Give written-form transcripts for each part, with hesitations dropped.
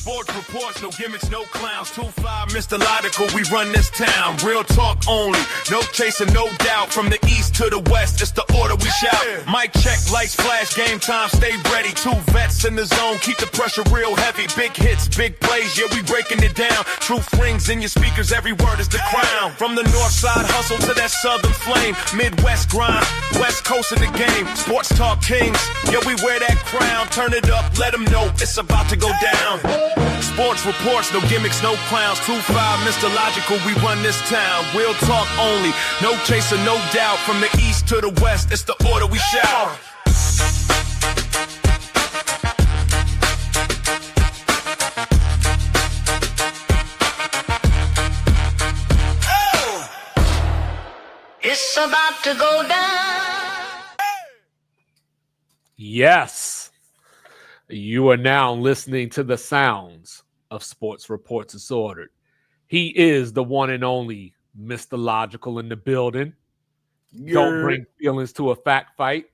Sports reports, no gimmicks, no clowns. 2-5, Mr. Logical, we run this town. Real talk only, no chasing, no doubt. From the east to the west, it's the order we shout. Mic check, lights flash, game time, stay ready. 2 vets in the zone, keep the pressure real heavy. Big hits, big plays, yeah, we breaking it down. Truth rings in your speakers, every word is the crown. From the north side hustle to that southern flame. Midwest grind, west coast of the game. Sports talk kings, yeah, we wear that crown. Turn it up, let them know it's about to go down. Sports reports, no gimmicks, no clowns. 2-5, Mr. Logical, we run this town. Real talk only, no chaser, no doubt. From the east to the west, it's the order we shout. It's about to go down. Yes. You are now listening to the sounds of Sports Reports Disordered. He is the one and only Mr. Logical in the building. Don't bring feelings to a fact fight.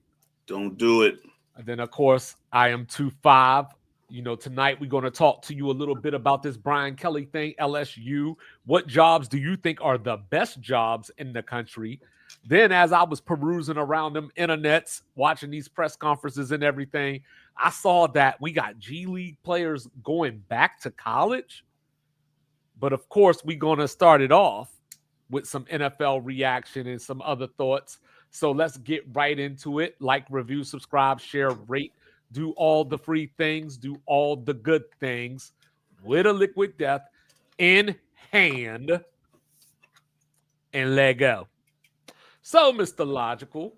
Don't do it. And then, of course, I am 2-5. You know, tonight we're going to talk to you a little bit about this Brian Kelly thing, LSU. What jobs do you think are the best jobs in the country? Then as I was perusing around them internets, watching these press conferences and everything, I saw that we got G League players going back to college. But of course, we're going to start it off with some NFL reaction and some other thoughts. So let's get right into it. Like, review, subscribe, share, rate, do all the free things, do all the good things with a liquid death in hand and let go. So, Mr. Logical,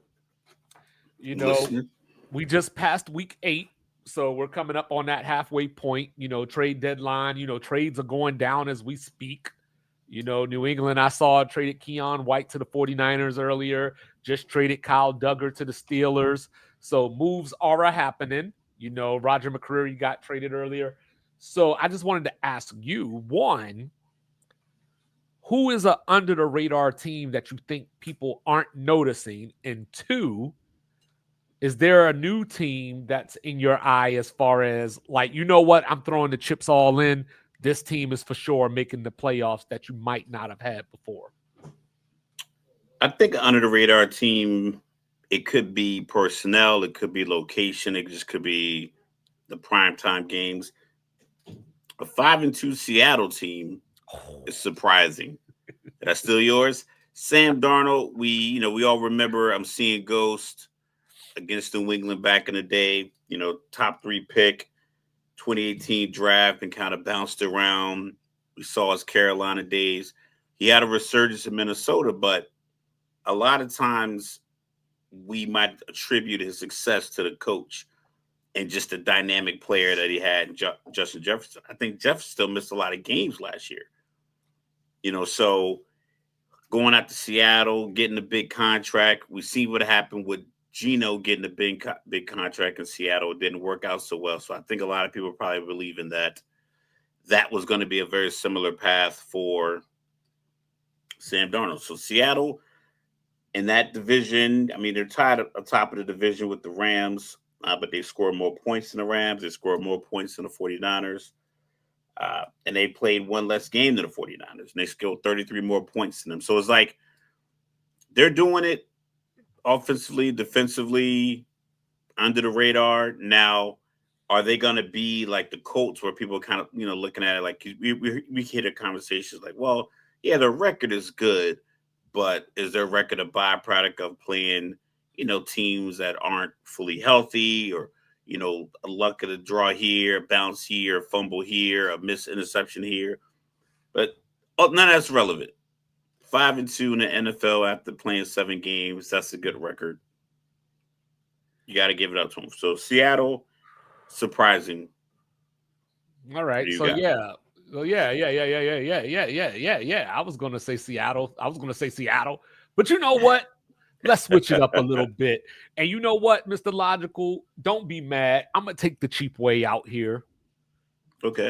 you know, we just passed week 8, so we're coming up on that halfway point, you know, trade deadline. You know, trades are going down as we speak. You know, New England, I saw traded Keon White to the 49ers earlier, just traded Kyle Duggar to the Steelers. So moves are happening. You know, Roger McCreary got traded earlier. So I just wanted to ask you, one, who is an under-the-radar team that you think people aren't noticing? And 2, is there a new team that's in your eye as far as, like, you know what, I'm throwing the chips all in. This team is for sure making the playoffs that you might not have had before? I think under the radar team, it could be personnel, it could be location, it just could be the primetime games. A 5-2 Seattle team is surprising. That's still yours? Sam Darnold, we all remember I'm seeing Ghost against New England back in the day, you know, top 3 pick, 2018 draft, and kind of bounced around. We saw his Carolina days. He had a resurgence in Minnesota, but a lot of times we might attribute his success to the coach and just the dynamic player that he had, Justin Jefferson. I think Jefferson still missed a lot of games last year. You know, so going out to Seattle, getting a big contract. We see what happened with Geno getting a big contract in Seattle. It didn't work out so well. So I think a lot of people are probably believing that was going to be a very similar path for Sam Darnold. So Seattle in that division, I mean, they're tied at the top of the division with the Rams, but they scored more points than the Rams. They scored more points than the 49ers. And they played one less game than the 49ers. And they scored 33 more points than them. So it's like they're doing it offensively, defensively, under the radar. Now, are they going to be like the Colts where people are kind of, you know, looking at it like we hear the conversations like, well, yeah, their record is good, but is their record a byproduct of playing, you know, teams that aren't fully healthy, or, you know, a luck of the draw here, a bounce here, a fumble here, a missed interception here? But none of that's relevant. 5-2 in the NFL after playing 7 games. That's a good record. You got to give it up to them. So Seattle, surprising. All right. So yeah. Well, yeah. I was going to say Seattle. But you know what? Let's switch it up a little bit. And you know what, Mr. Logical? Don't be mad. I'm going to take the cheap way out here. Okay.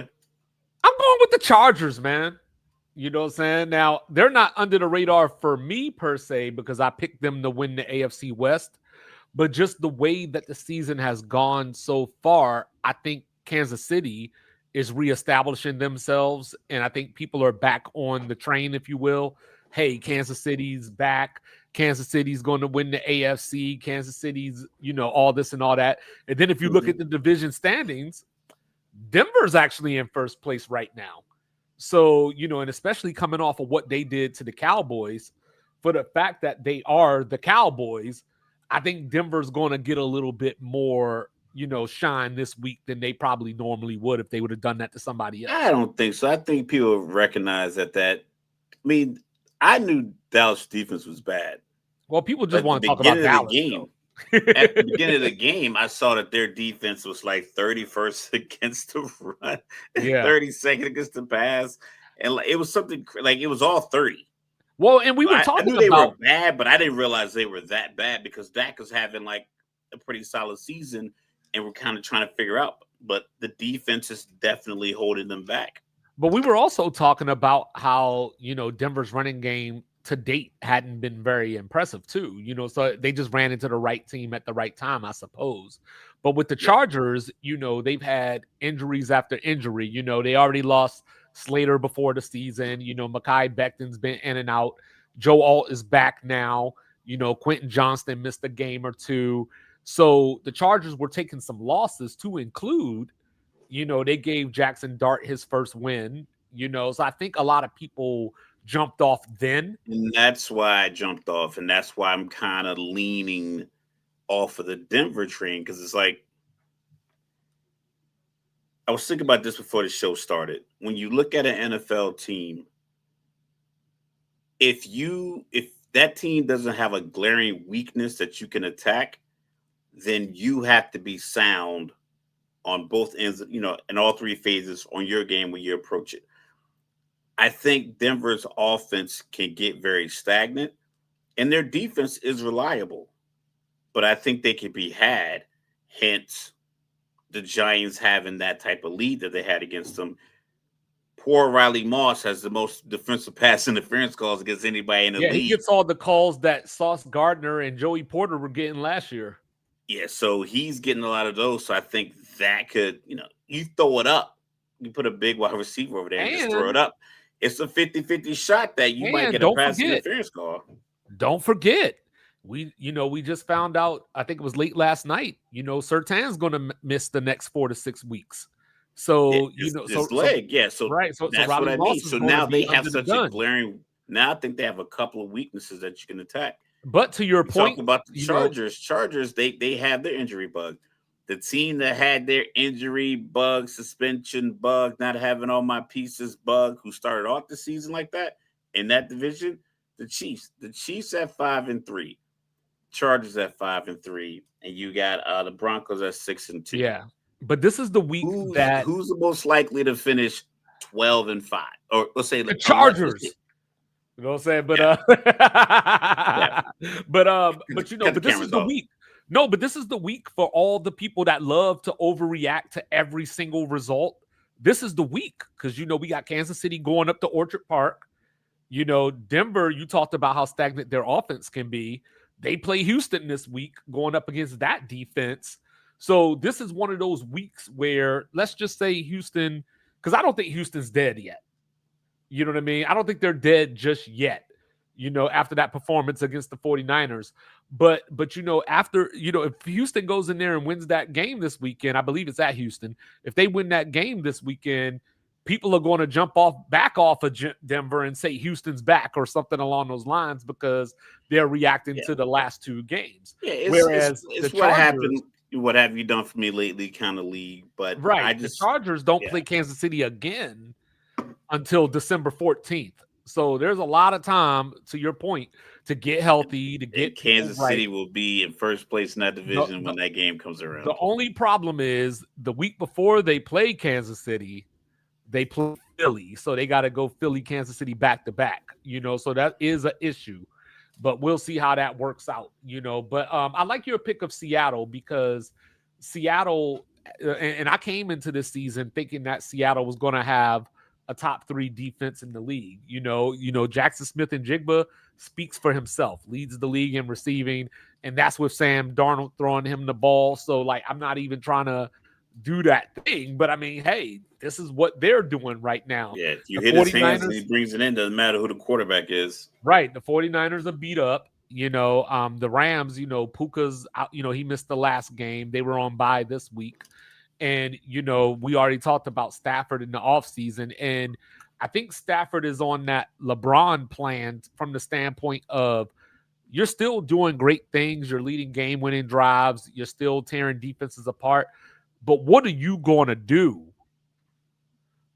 I'm going with the Chargers, man. You know what I'm saying? Now, they're not under the radar for me per se because I picked them to win the AFC West. But just the way that the season has gone so far, I think Kansas City is reestablishing themselves, and I think people are back on the train, if you will. Hey, Kansas City's back. Kansas City's going to win the AFC. Kansas City's, all this and all that. And then if you look at the division standings, Denver's actually in first place right now. So, and especially coming off of what they did to the Cowboys, for the fact that they are the Cowboys, I think Denver's going to get a little bit more, shine this week than they probably normally would if they would have done that to somebody else. I don't think so. I think people recognize that. I mean, I knew Dallas defense was bad. Well, people just want to talk about Dallas. At the beginning of the game, I saw that their defense was like 31st against the run, 32nd against the pass, and it was something like it was all 30. Well, and we were talking I knew they were bad, but I didn't realize they were that bad because Dak was having like a pretty solid season, and we're kind of trying to figure out. But the defense is definitely holding them back. But we were also talking about how, Denver's running game to date hadn't been very impressive too, so they just ran into the right team at the right time, I suppose. But with the Chargers, they've had injuries after injury. They already lost Slater before the season. Mekhi Becton's been in and out. Joe Alt is back now. Quentin Johnston missed a game or two. So the Chargers were taking some losses to include, they gave Jackson Dart his first win, so I think a lot of people jumped off then. And that's why I jumped off. And that's why I'm kind of leaning off of the Denver train. Because it's like, I was thinking about this before the show started. When you look at an NFL team, if that team doesn't have a glaring weakness that you can attack, then you have to be sound on both ends, in all three phases on your game when you approach it. I think Denver's offense can get very stagnant, and their defense is reliable. But I think they can be had, hence the Giants having that type of lead that they had against them. Poor Riley Moss has the most defensive pass interference calls against anybody in the league. He gets all the calls that Sauce Gardner and Joey Porter were getting last year. Yeah, so he's getting a lot of those. So I think that could, you throw it up. You put a big wide receiver over there and just throw it up. It's a 50-50 shot that you might get a pass interference call. Don't forget, we just found out, I think it was late last night, Surtain's going to miss the next 4 to 6 weeks. So, his leg. So right. So that's what I mean. So now they have such a glaring, now I think they have a couple of weaknesses that you can attack. But to your point about the Chargers, they have their injury bug. The team that had their injury bug, suspension bug, not having all my pieces bug, who started off the season like that in that division, the Chiefs. The Chiefs at 5-3, Chargers at 5-3, and you got the Broncos at 6-2. Yeah, but this is the week who's the most likely to finish 12-5, or let's say the Chargers. You know what I'm saying? But but this is the week. No, but this is the week for all the people that love to overreact to every single result. This is the week because, we got Kansas City going up to Orchard Park. Denver, you talked about how stagnant their offense can be. They play Houston this week going up against that defense. So this is one of those weeks where, let's just say Houston, because I don't think Houston's dead yet. You know what I mean? I don't think they're dead just yet, after that performance against the 49ers. But after, if Houston goes in there and wins that game this weekend, I believe it's at Houston. If they win that game this weekend, people are going to jump back off of Denver and say Houston's back or something along those lines because they're reacting to the last two games. Yeah, whereas it's what happened. What have you done for me lately kind of league. But the Chargers don't play Kansas City again until December 14th. So there's a lot of time, to your point, to get healthy, to get Kansas City will be in first place in that division when that game comes around. The only problem is the week before they play Kansas City, they play Philly. So they got to go Philly, Kansas City back to back, so that is an issue. But we'll see how that works out, But I like your pick of Seattle because Seattle, and I came into this season thinking that Seattle was going to have a top 3 defense in the league. Jackson Smith and Jigba speaks for himself, leads the league in receiving, and that's with Sam Darnold throwing him the ball. So I'm not even trying to do that thing. But I mean, hey, this is what they're doing right now. Yeah, if you The hit his hands 49ers and he brings it in, doesn't matter who the quarterback is. Right. The 49ers are beat up. The Rams, Puka's out, he missed the last game. They were on bye this week. And, we already talked about Stafford in the offseason. And I think Stafford is on that LeBron plan from the standpoint of you're still doing great things. You're leading game-winning drives. You're still tearing defenses apart. But what are you going to do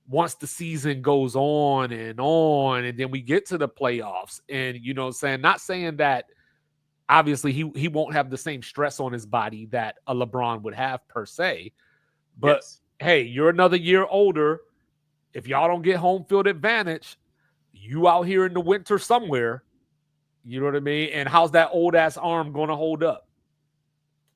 once the season goes on, and then we get to the playoffs? And, not saying that obviously he won't have the same stress on his body that a LeBron would have per se. But, Yes. hey, you're another year older. If y'all don't get home field advantage, you out here in the winter somewhere. You know what I mean? And how's that old-ass arm going to hold up?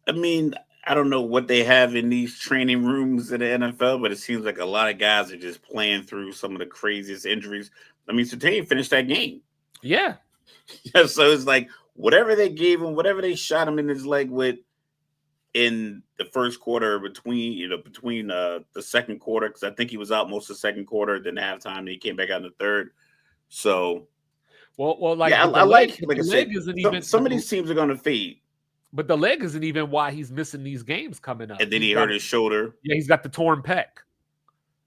I mean, I don't know what they have in these training rooms in the NFL, but it seems like a lot of guys are just playing through some of the craziest injuries. I mean, Surtain finished that game. Yeah. Yeah, so it's like whatever they gave him, whatever they shot him in his leg with in the first quarter between the second quarter, because I think he was out most of the second quarter, then halftime, and he came back out in the third. So, well, like, yeah, I like I said, some of these teams are going to fade. But the leg isn't even why he's missing these games coming up. And then he hurt his shoulder. Yeah, he's got the torn pec.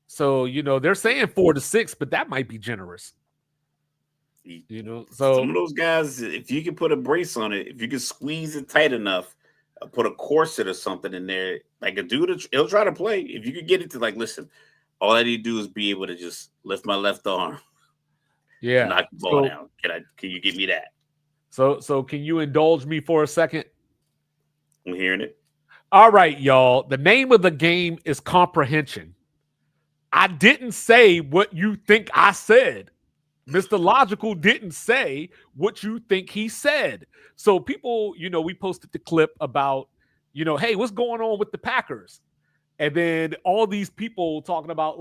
So, they're saying 4 to 6, but that might be generous. So some of those guys, if you can put a brace on it, if you can squeeze it tight enough, put a corset or something in there, like a dude, he'll try to play. If you could get it to listen, all I need to do is be able to just lift my left arm. Yeah. Knock the ball down. Can you give me that? So can you indulge me for a second? I'm hearing it. All right, y'all. The name of the game is comprehension. I didn't say what you think I said. Mr. Logical didn't say what you think he said. So people, we posted the clip about, hey, what's going on with the Packers? And then all these people talking about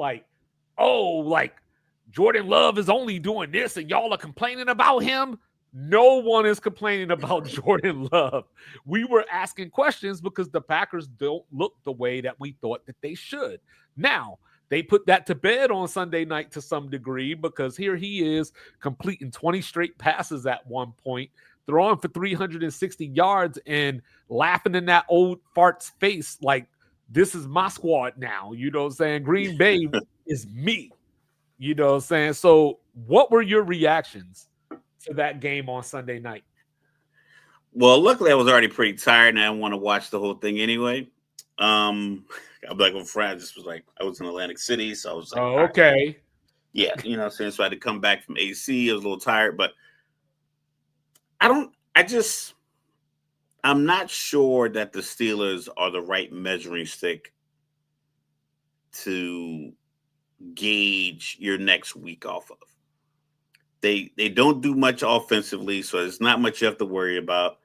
Jordan Love is only doing this and y'all are complaining about him. No one is complaining about Jordan Love. We were asking questions because the Packers don't look the way that we thought that they should. Now, they put that to bed on Sunday night to some degree because here he is completing 20 straight passes at one point, throwing for 360 yards and laughing in that old fart's face like, this is my squad now. You know what I'm saying? Green Bay is me. You know what I'm saying? So what were your reactions to that game on Sunday night? Well, luckily I was already pretty tired and I didn't want to watch the whole thing anyway. I'm like on Friday, just was like, I was in Atlantic City, so I was like, oh, okay. Right. Yeah, so I had to come back from AC. I was a little tired, but I'm not sure that the Steelers are the right measuring stick to gauge your next week off of. They don't do much offensively, so there's not much you have to worry about.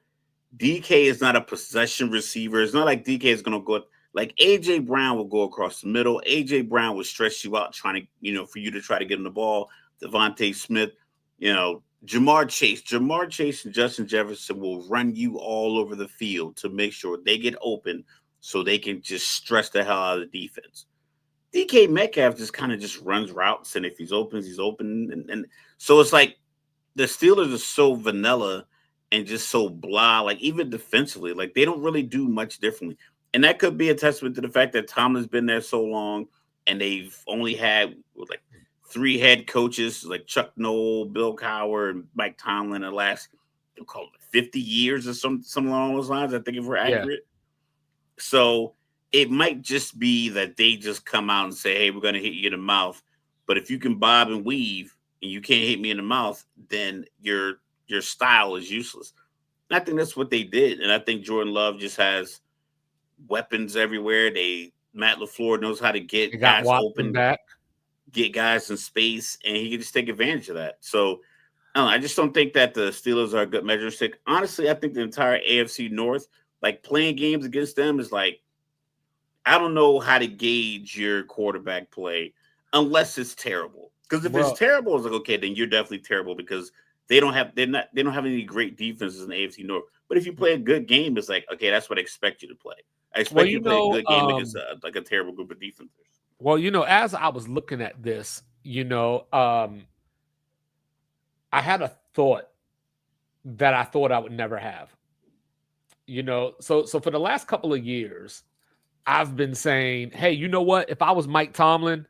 DK is not a possession receiver. It's not like DK is going to go like AJ Brown will go across the middle. AJ Brown will stress you out trying to, for you to try to get him the ball. Devontae Smith, Jamar Chase and Justin Jefferson will run you all over the field to make sure they get open so they can just stress the hell out of the defense. DK Metcalf just kind of just runs routes, and if he's open, he's open. And so it's like the Steelers are so vanilla and just so blah, like even defensively, like they don't really do much differently. And that could be a testament to the fact that Tomlin's been there so long and they've only had like 3 head coaches like Chuck Noll, Bill Cowher, and Mike Tomlin in the last 50 years or something along those lines, I think, if we're accurate. Yeah. So it might just be that they just come out and say, hey, we're going to hit you in the mouth. But if you can bob and weave and you can't hit me in the mouth, then your style is useless. And I think that's what they did. And I think Jordan Love just has weapons everywhere. Matt LaFleur knows how to get guys open, get guys in space, and he can just take advantage of that. So I just don't think that the Steelers are a good measuring stick. Honestly, I think the entire AFC North, like playing games against them is like, I don't know how to gauge your quarterback play unless it's terrible. Because if it's terrible, it's like, okay, then you're definitely terrible because they don't have any great defenses in the AFC North. But if you play a good game, it's like, okay, that's what I expect you to play. I expect Well, you to play a good game against like a terrible group of defenders. well, as I was looking at this, I had a thought that I thought I would never have. So for the last couple of years, I've been saying, hey, you know what? If I was Mike Tomlin,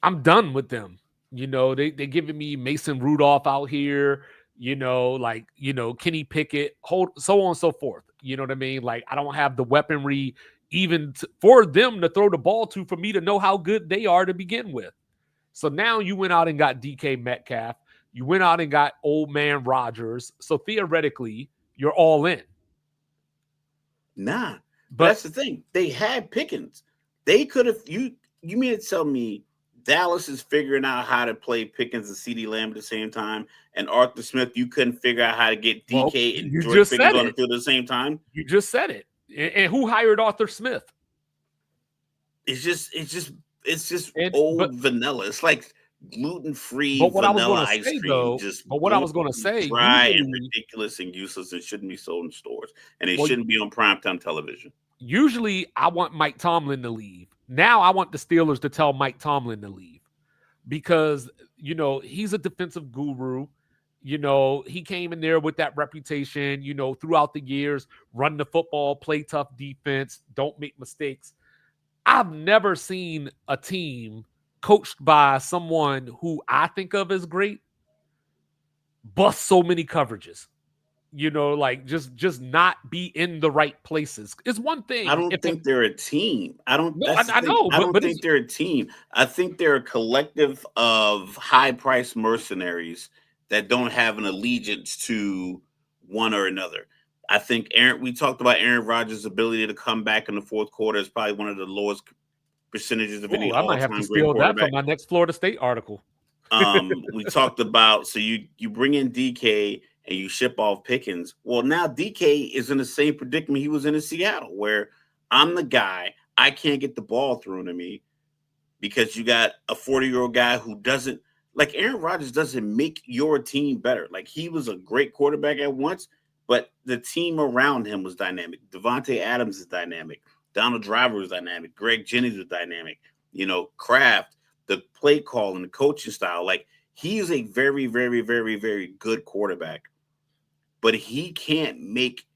I'm done with them. They're giving me Mason Rudolph out here, Kenny Pickett, so on and so forth. You know what I mean? Like, I don't have the weaponry even for them to throw the ball to for me to know how good they are to begin with. So now you went out and got DK Metcalf. You went out and got old man Rodgers. So theoretically, you're all in. Nah, but that's the thing. They had Pickens. They could have. You mean to tell me Dallas is figuring out how to play Pickens and CeeDee Lamb at the same time, and Arthur Smith, you couldn't figure out how to get DK and George Pickens on the field at the same time? You just said it. And who hired Arthur Smith? It's just vanilla. It's like gluten-free vanilla ice cream. What I was going to say, dry and ridiculous and useless, and shouldn't be sold in stores, and it shouldn't be on primetime television. Usually, I want Mike Tomlin to leave. Now, I want the Steelers to tell Mike Tomlin to leave because he's a defensive guru. He came in there with that reputation. Throughout the years, run the football, play tough defense, don't make mistakes. I've never seen a team coached by someone who I think of as great bust so many coverages. Just not be in the right places. It's one thing. I don't think they're a team. I don't. No, I know. I don't think they're a team. I think they're a collective of high-priced mercenaries that don't have an allegiance to one or another. I think we talked about Aaron Rodgers' ability to come back in the fourth quarter is probably one of the lowest percentages of any all-time great quarterback. I might have to steal that from my next Florida State article. We talked about, so you bring in DK and you ship off Pickens. Well, now DK is in the same predicament he was in Seattle, where I'm the guy, I can't get the ball thrown to me because you got a 40-year-old guy who doesn't, like Aaron Rodgers doesn't make your team better. Like, he was a great quarterback at once, but the team around him was dynamic. Devontae Adams is dynamic. Donald Driver was dynamic. Greg Jennings was dynamic. Kraft, the play call and the coaching style. Like, he is a very, very, very, very good quarterback. But he can't make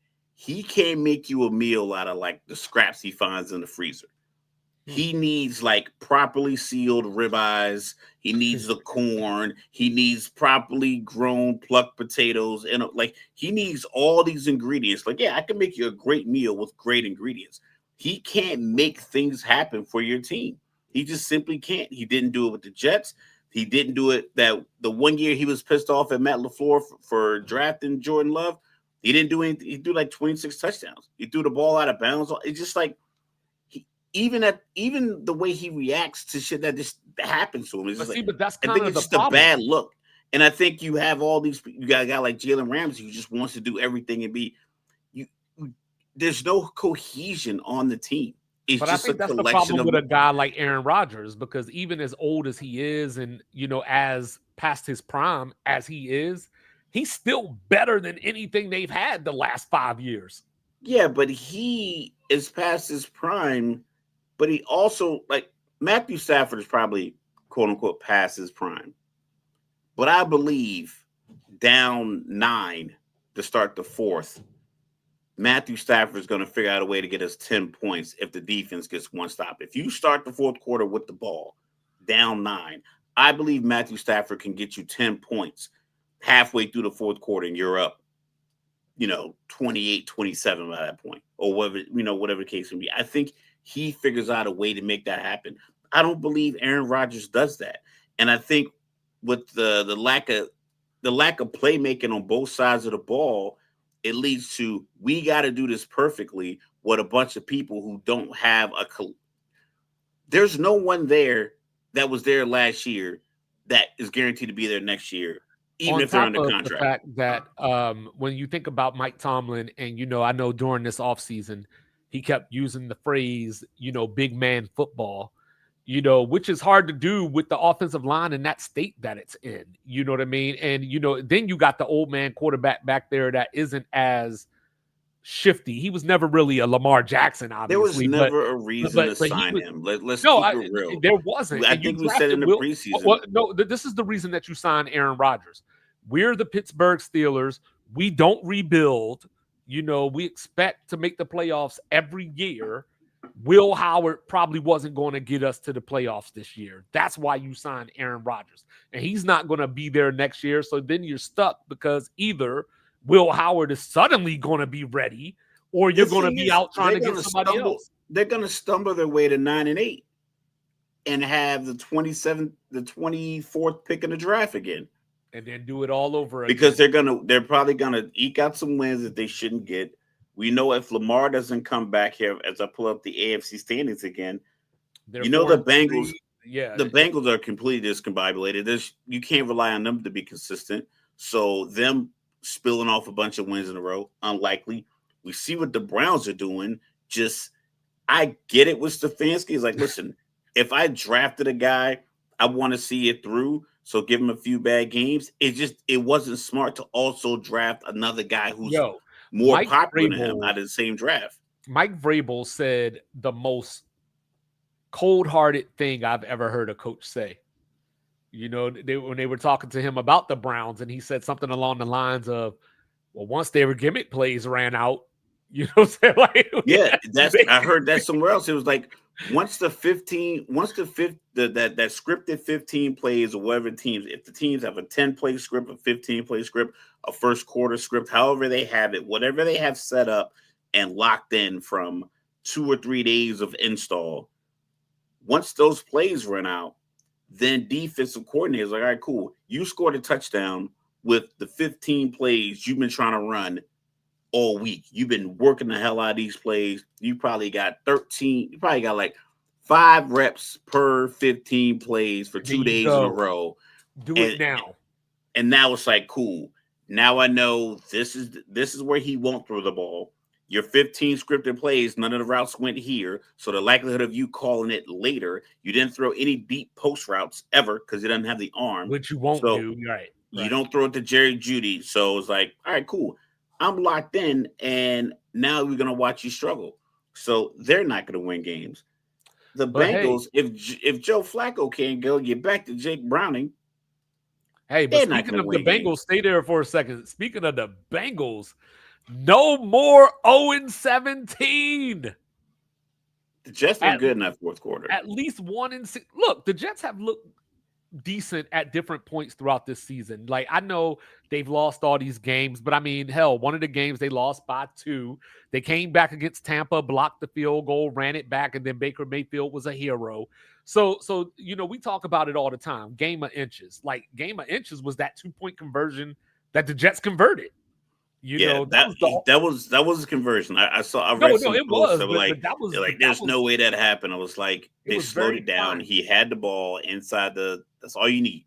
you a meal out of like the scraps he finds in the freezer. He needs like properly sealed ribeyes. He needs the corn. He needs properly grown plucked potatoes. And like, he needs all these ingredients. Like, yeah, I can make you a great meal with great ingredients. He can't make things happen for your team. He just simply can't. He didn't do it with the Jets. He didn't do it that the one year he was pissed off at Matt LaFleur for drafting Jordan Love. He didn't do anything. He threw like 26 touchdowns. He threw the ball out of bounds. It's just like, even the way he reacts to shit that just happens to him. But that's kind I think of it's the just problem. a bad look. And I think you have all these. You got a guy like Jalen Ramsey who just wants to do everything and be. There's no cohesion on the team. It's but just I think that's the problem with a guy like Aaron Rodgers, because even as old as he is, and as past his prime as he is, he's still better than anything they've had the last 5 years. Yeah, but he is past his prime. But he also, like, Matthew Stafford is probably, quote unquote, past his prime. But I believe down 9 to start the fourth, Matthew Stafford is going to figure out a way to get us 10 points if the defense gets one stop. If you start the fourth quarter with the ball down 9, I believe Matthew Stafford can get you 10 points halfway through the fourth quarter, and you're up, 28-27 by that point, or whatever the case may be. I think he figures out a way to make that happen. I don't believe Aaron Rodgers does that. And I think with the lack of playmaking on both sides of the ball, it leads to, we got to do this perfectly with a bunch of people who don't have there's no one there that was there last year that is guaranteed to be there next year, even if they're under contract. The fact that when you think about Mike Tomlin, and I know during this offseason, he kept using the phrase, big man football, which is hard to do with the offensive line in that state that it's in. You know what I mean? And, then you got the old man quarterback back there that isn't as shifty. He was never really a Lamar Jackson, There was obviously. never a reason to But he sign was him. Let's no, keep it real. there wasn't. I And you think we said in drafted the Will. preseason. No, this is the reason that you signed Aaron Rodgers. We're the Pittsburgh Steelers. We don't rebuild. We expect to make the playoffs every year. Will Howard probably wasn't going to get us to the playoffs this year. That's why you signed Aaron Rodgers. And he's not going to be there next year. So then you're stuck because either Will Howard is suddenly going to be ready or you're going to be out trying to get somebody else. They're going to stumble their way to 9-8 and have the 24th pick in the draft again. And then do it all over again. Because they're probably gonna eke out some wins that they shouldn't get. We know if Lamar doesn't come back here, as I pull up the AFC standings again, the Bengals. The Bengals are completely discombobulated. You can't rely on them to be consistent. So them spilling off a bunch of wins in a row, unlikely. We see what the Browns are doing. I get it with Stefanski. It's like, listen, if I drafted a guy, I want to see it through. So give him a few bad games. It wasn't smart to also draft another guy who's more popular than him out of the same draft. Mike Vrabel said the most cold-hearted thing I've ever heard a coach say. When they were talking to him about the Browns, and he said something along the lines of, well, once their gimmick plays ran out, what I'm saying? I heard that somewhere else. It was like, once that scripted 15 plays or whatever teams, if the teams have a 10-play script, a 15-play script, a first quarter script, however they have it, whatever they have set up and locked in from 2 or 3 days of install, once those plays run out, then defensive coordinators like, all right, cool. You scored a touchdown with the 15 plays you've been trying to run all week. You've been working the hell out of these plays. You probably got 13. You probably got like 5 reps per 15 plays for 2 days in a row. Do it now. And now it's like, cool. Now I know this is where he won't throw the ball. Your 15 scripted plays, none of the routes went here. So the likelihood of you calling it later, you didn't throw any deep post routes ever because he doesn't have the arm. Which you won't do. Right. You don't throw it to Jerry Jeudy. So it's like, all right, cool. I'm locked in, and now we're going to watch you struggle. So they're not going to win games. The Bengals, if Joe Flacco can't go, get back to Jake Browning. Hey, but speaking of the Bengals, stay there for a second. Speaking of the Bengals, no more 0-17. The Jets were good in that fourth quarter. At least 1-6. Look, the Jets have looked decent at different points throughout this season. Like, I know they've lost all these games, but I mean, hell, one of the games they lost by 2. They came back against Tampa, blocked the field goal, ran it back, and then Baker Mayfield was a hero. So we talk about it all the time. Game of inches. Like, game of inches was that 2-point conversion that the Jets converted. That was a conversion. I read it was. There's no way that happened. I was like, they slowed it down. Fine. He had the ball inside that's all you need.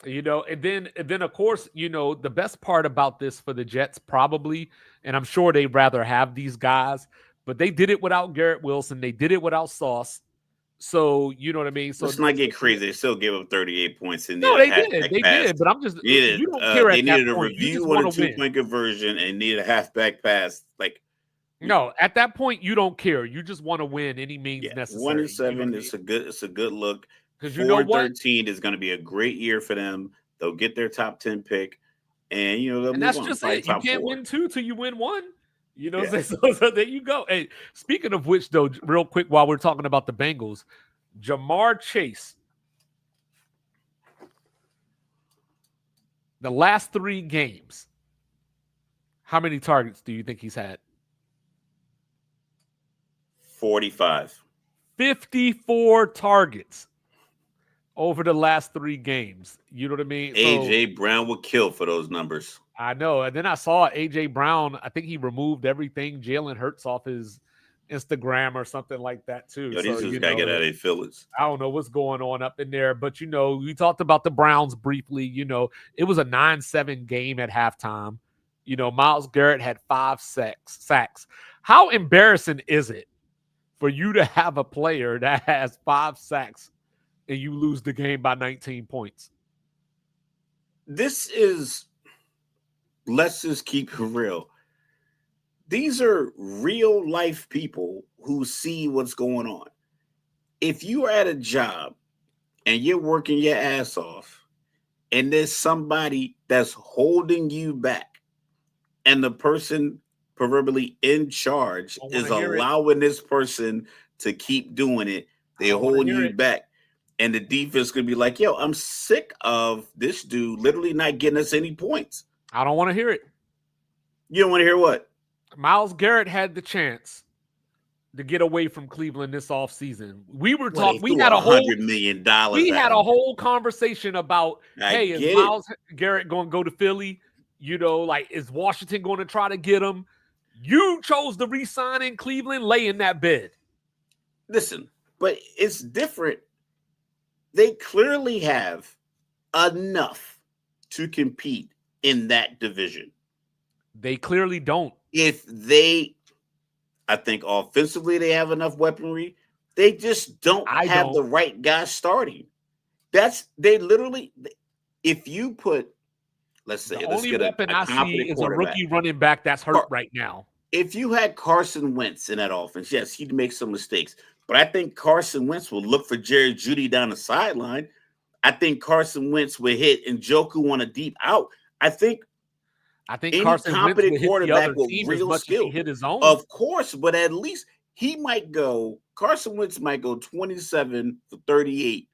And then of course, the best part about this for the Jets probably, and I'm sure they'd rather have these guys, but they did it without Garrett Wilson. They did it without Sauce. So, you know what I mean? So let's not get crazy. They still gave up 38 points. They did. But I'm just, you don't care they at needed that a point. review on a 2-point conversion and needed a halfback pass. Like, no, at that point, you don't care. You just want to win any means necessary. 1-7 it's a good look. Because 4-13 is going to be a great year for them. They'll get their top 10 pick, and they'll move that's on. Just it. You can't 4. win 2 till you win 1. So there you go. Hey, speaking of which, though, real quick, while we're talking about the Bengals, Jamar Chase, the last 3 games, how many targets do you think he's had? 45. 54 targets over the last 3 games. You know what I mean? A.J. Brown would kill for those numbers. I know. And then I saw A.J. Brown. I think he removed everything Jalen Hurts off his Instagram or something like that too. These dudes got to get out of their feelings. I don't know what's going on up in there. But, we talked about the Browns briefly. It was a 9-7 game at halftime. Myles Garrett had 5 sacks. How embarrassing is it for you to have a player that has 5 sacks and you lose the game by 19 points? Let's just keep it real. these are real life people who see what's going on. If you are at a job and you're working your ass off, and there's somebody that's holding you back, and the person proverbially in charge is allowing this person to keep doing it, they're holding you back. And the defense could be like, yo, I'm sick of this dude literally not getting us any points. I don't want to hear it. You don't want to hear what? Myles Garrett had the chance to get away from Cleveland this offseason. We were talking. We had $100 million. We had a whole conversation about, hey, is Myles Garrett going to go to Philly? You know, like, is Washington going to try to get him? You chose to re-sign in Cleveland, lay in that bed. Listen, but it's different. They clearly have enough to compete in that division. They clearly don't. I think offensively they have enough weaponry. They just don't have the right guys starting. If you put, let's say, the only weapon I see is a rookie running back that's hurt right now. If you had Carson Wentz in that offense, yes, he'd make some mistakes. But I think Carson Wentz will look for Jerry Jeudy down the sideline. I think Carson Wentz will hit Njoku on a deep out. I think any Carson competent Wentz quarterback with real skill, hit his own. Of course, but at least Carson Wentz might go 27 for 38,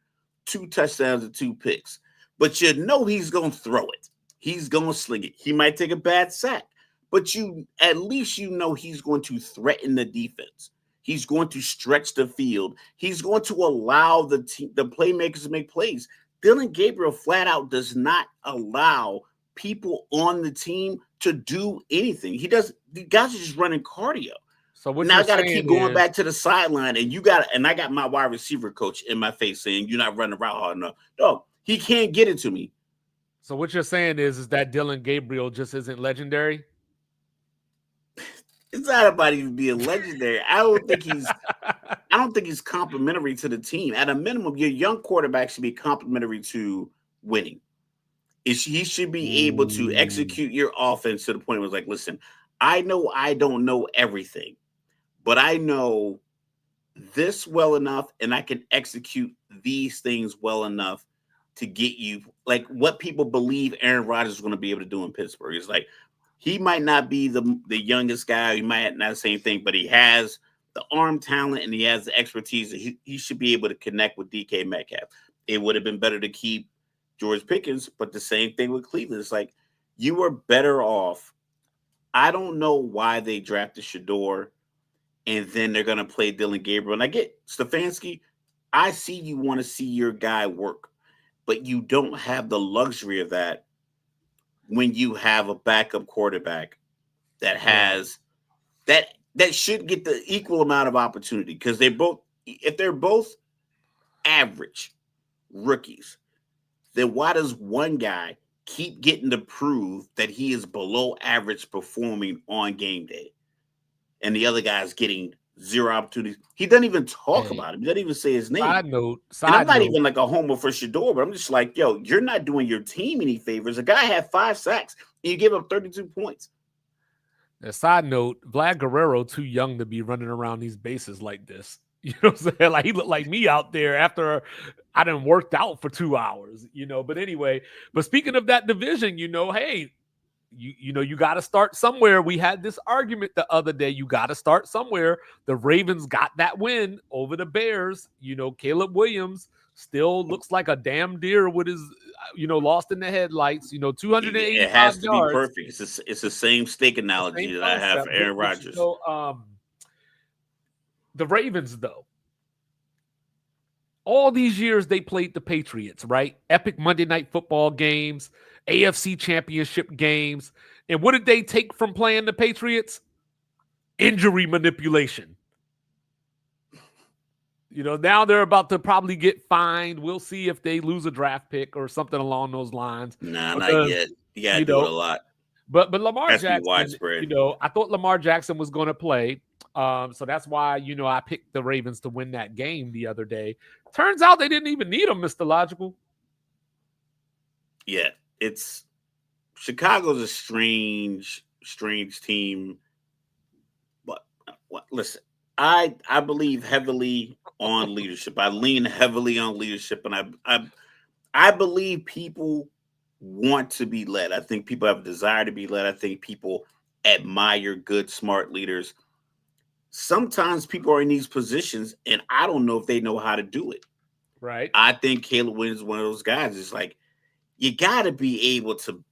2 touchdowns and 2 picks. But you know he's going to throw it. He's going to sling it. He might take a bad sack. But at least you know he's going to threaten the defense. He's going to stretch the field. He's going to allow the playmakers to make plays. Dillon Gabriel flat out does not allow people on the team to do anything. The guys are just running cardio. So now I got to keep going back to the sideline, and I got my wide receiver coach in my face saying, you're not running the route hard enough. No, he can't get it to me. So what you're saying is that Dillon Gabriel just isn't legendary? It's not about even being legendary. I don't think he's complimentary to the team. At a minimum, your young quarterback should be complimentary to winning. He should be able to execute your offense to the point where it's like, listen, I know I don't know everything, but I know this well enough, and I can execute these things well enough to get you like what people believe Aaron Rodgers is going to be able to do in Pittsburgh. It's like, he might not be the youngest guy. He might not the same thing, but he has the arm talent and he has the expertise. He should be able to connect with DK Metcalf. It would have been better to keep George Pickens, but the same thing with Cleveland. It's like, you were better off. I don't know why they drafted Shador and then they're going to play Dillon Gabriel. And I get Stefanski. I see you want to see your guy work, but you don't have the luxury of that when you have a backup quarterback that has that should get the equal amount of opportunity, because if they're both average rookies, then why does one guy keep getting to prove that he is below average performing on game day and the other guy's getting zero opportunities? He doesn't even talk about him. He doesn't even say his name. Side note. And I'm not even like a homer for Shador, but I'm just like, yo, you're not doing your team any favors. A guy had 5 sacks and you gave up 32 points. A side note, Vlad Guerrero too young to be running around these bases like this. You know what I'm saying? Like, he looked like me out there after I done worked out for 2 hours, you know. But anyway, speaking of that division, hey, you got to start somewhere. We had this argument the other day. You got to start somewhere. The Ravens got that win over the Bears. Caleb Williams still looks like a damn deer with his, lost in the headlights. 285 It has to yards. be perfect. It's the same steak analogy that I have for Aaron Rodgers. The Ravens, though, all these years they played the Patriots, right? Epic Monday Night Football games, AFC Championship games. And what did they take from playing the Patriots? Injury manipulation. Now they're about to probably get fined. We'll see if they lose a draft pick or something along those lines. Nah, not yet. You got to do it a lot. But Lamar Jackson, widespread. I thought Lamar Jackson was going to play. So that's why, I picked the Ravens to win that game the other day. Turns out they didn't even need him, Mr. Logical. Yeah, Chicago's a strange team Well, listen, I believe heavily on leadership. I lean heavily on leadership, and I believe people want to be led. I think people have a desire to be led. I think people admire good, smart leaders. Sometimes people are in these positions, and I don't know if they know how to do it. Right. I think Caleb Williams is one of those guys. It's like you got to be able to.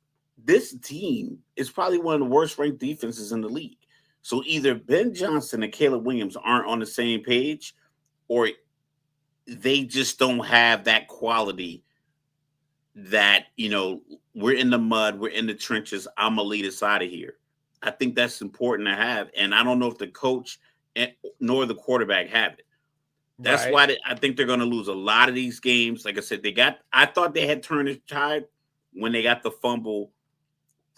This team is probably one of the worst ranked defenses in the league. So either Ben Johnson and Caleb Williams aren't on the same page, or they just don't have that quality that, we're in the mud, we're in the trenches, I'm going to lead us out of here. I think that's important to have. And I don't know if the coach nor the quarterback have it. That's Right. why I think they're going to lose a lot of these games. Like I said, I thought they had turned the tide when they got the fumble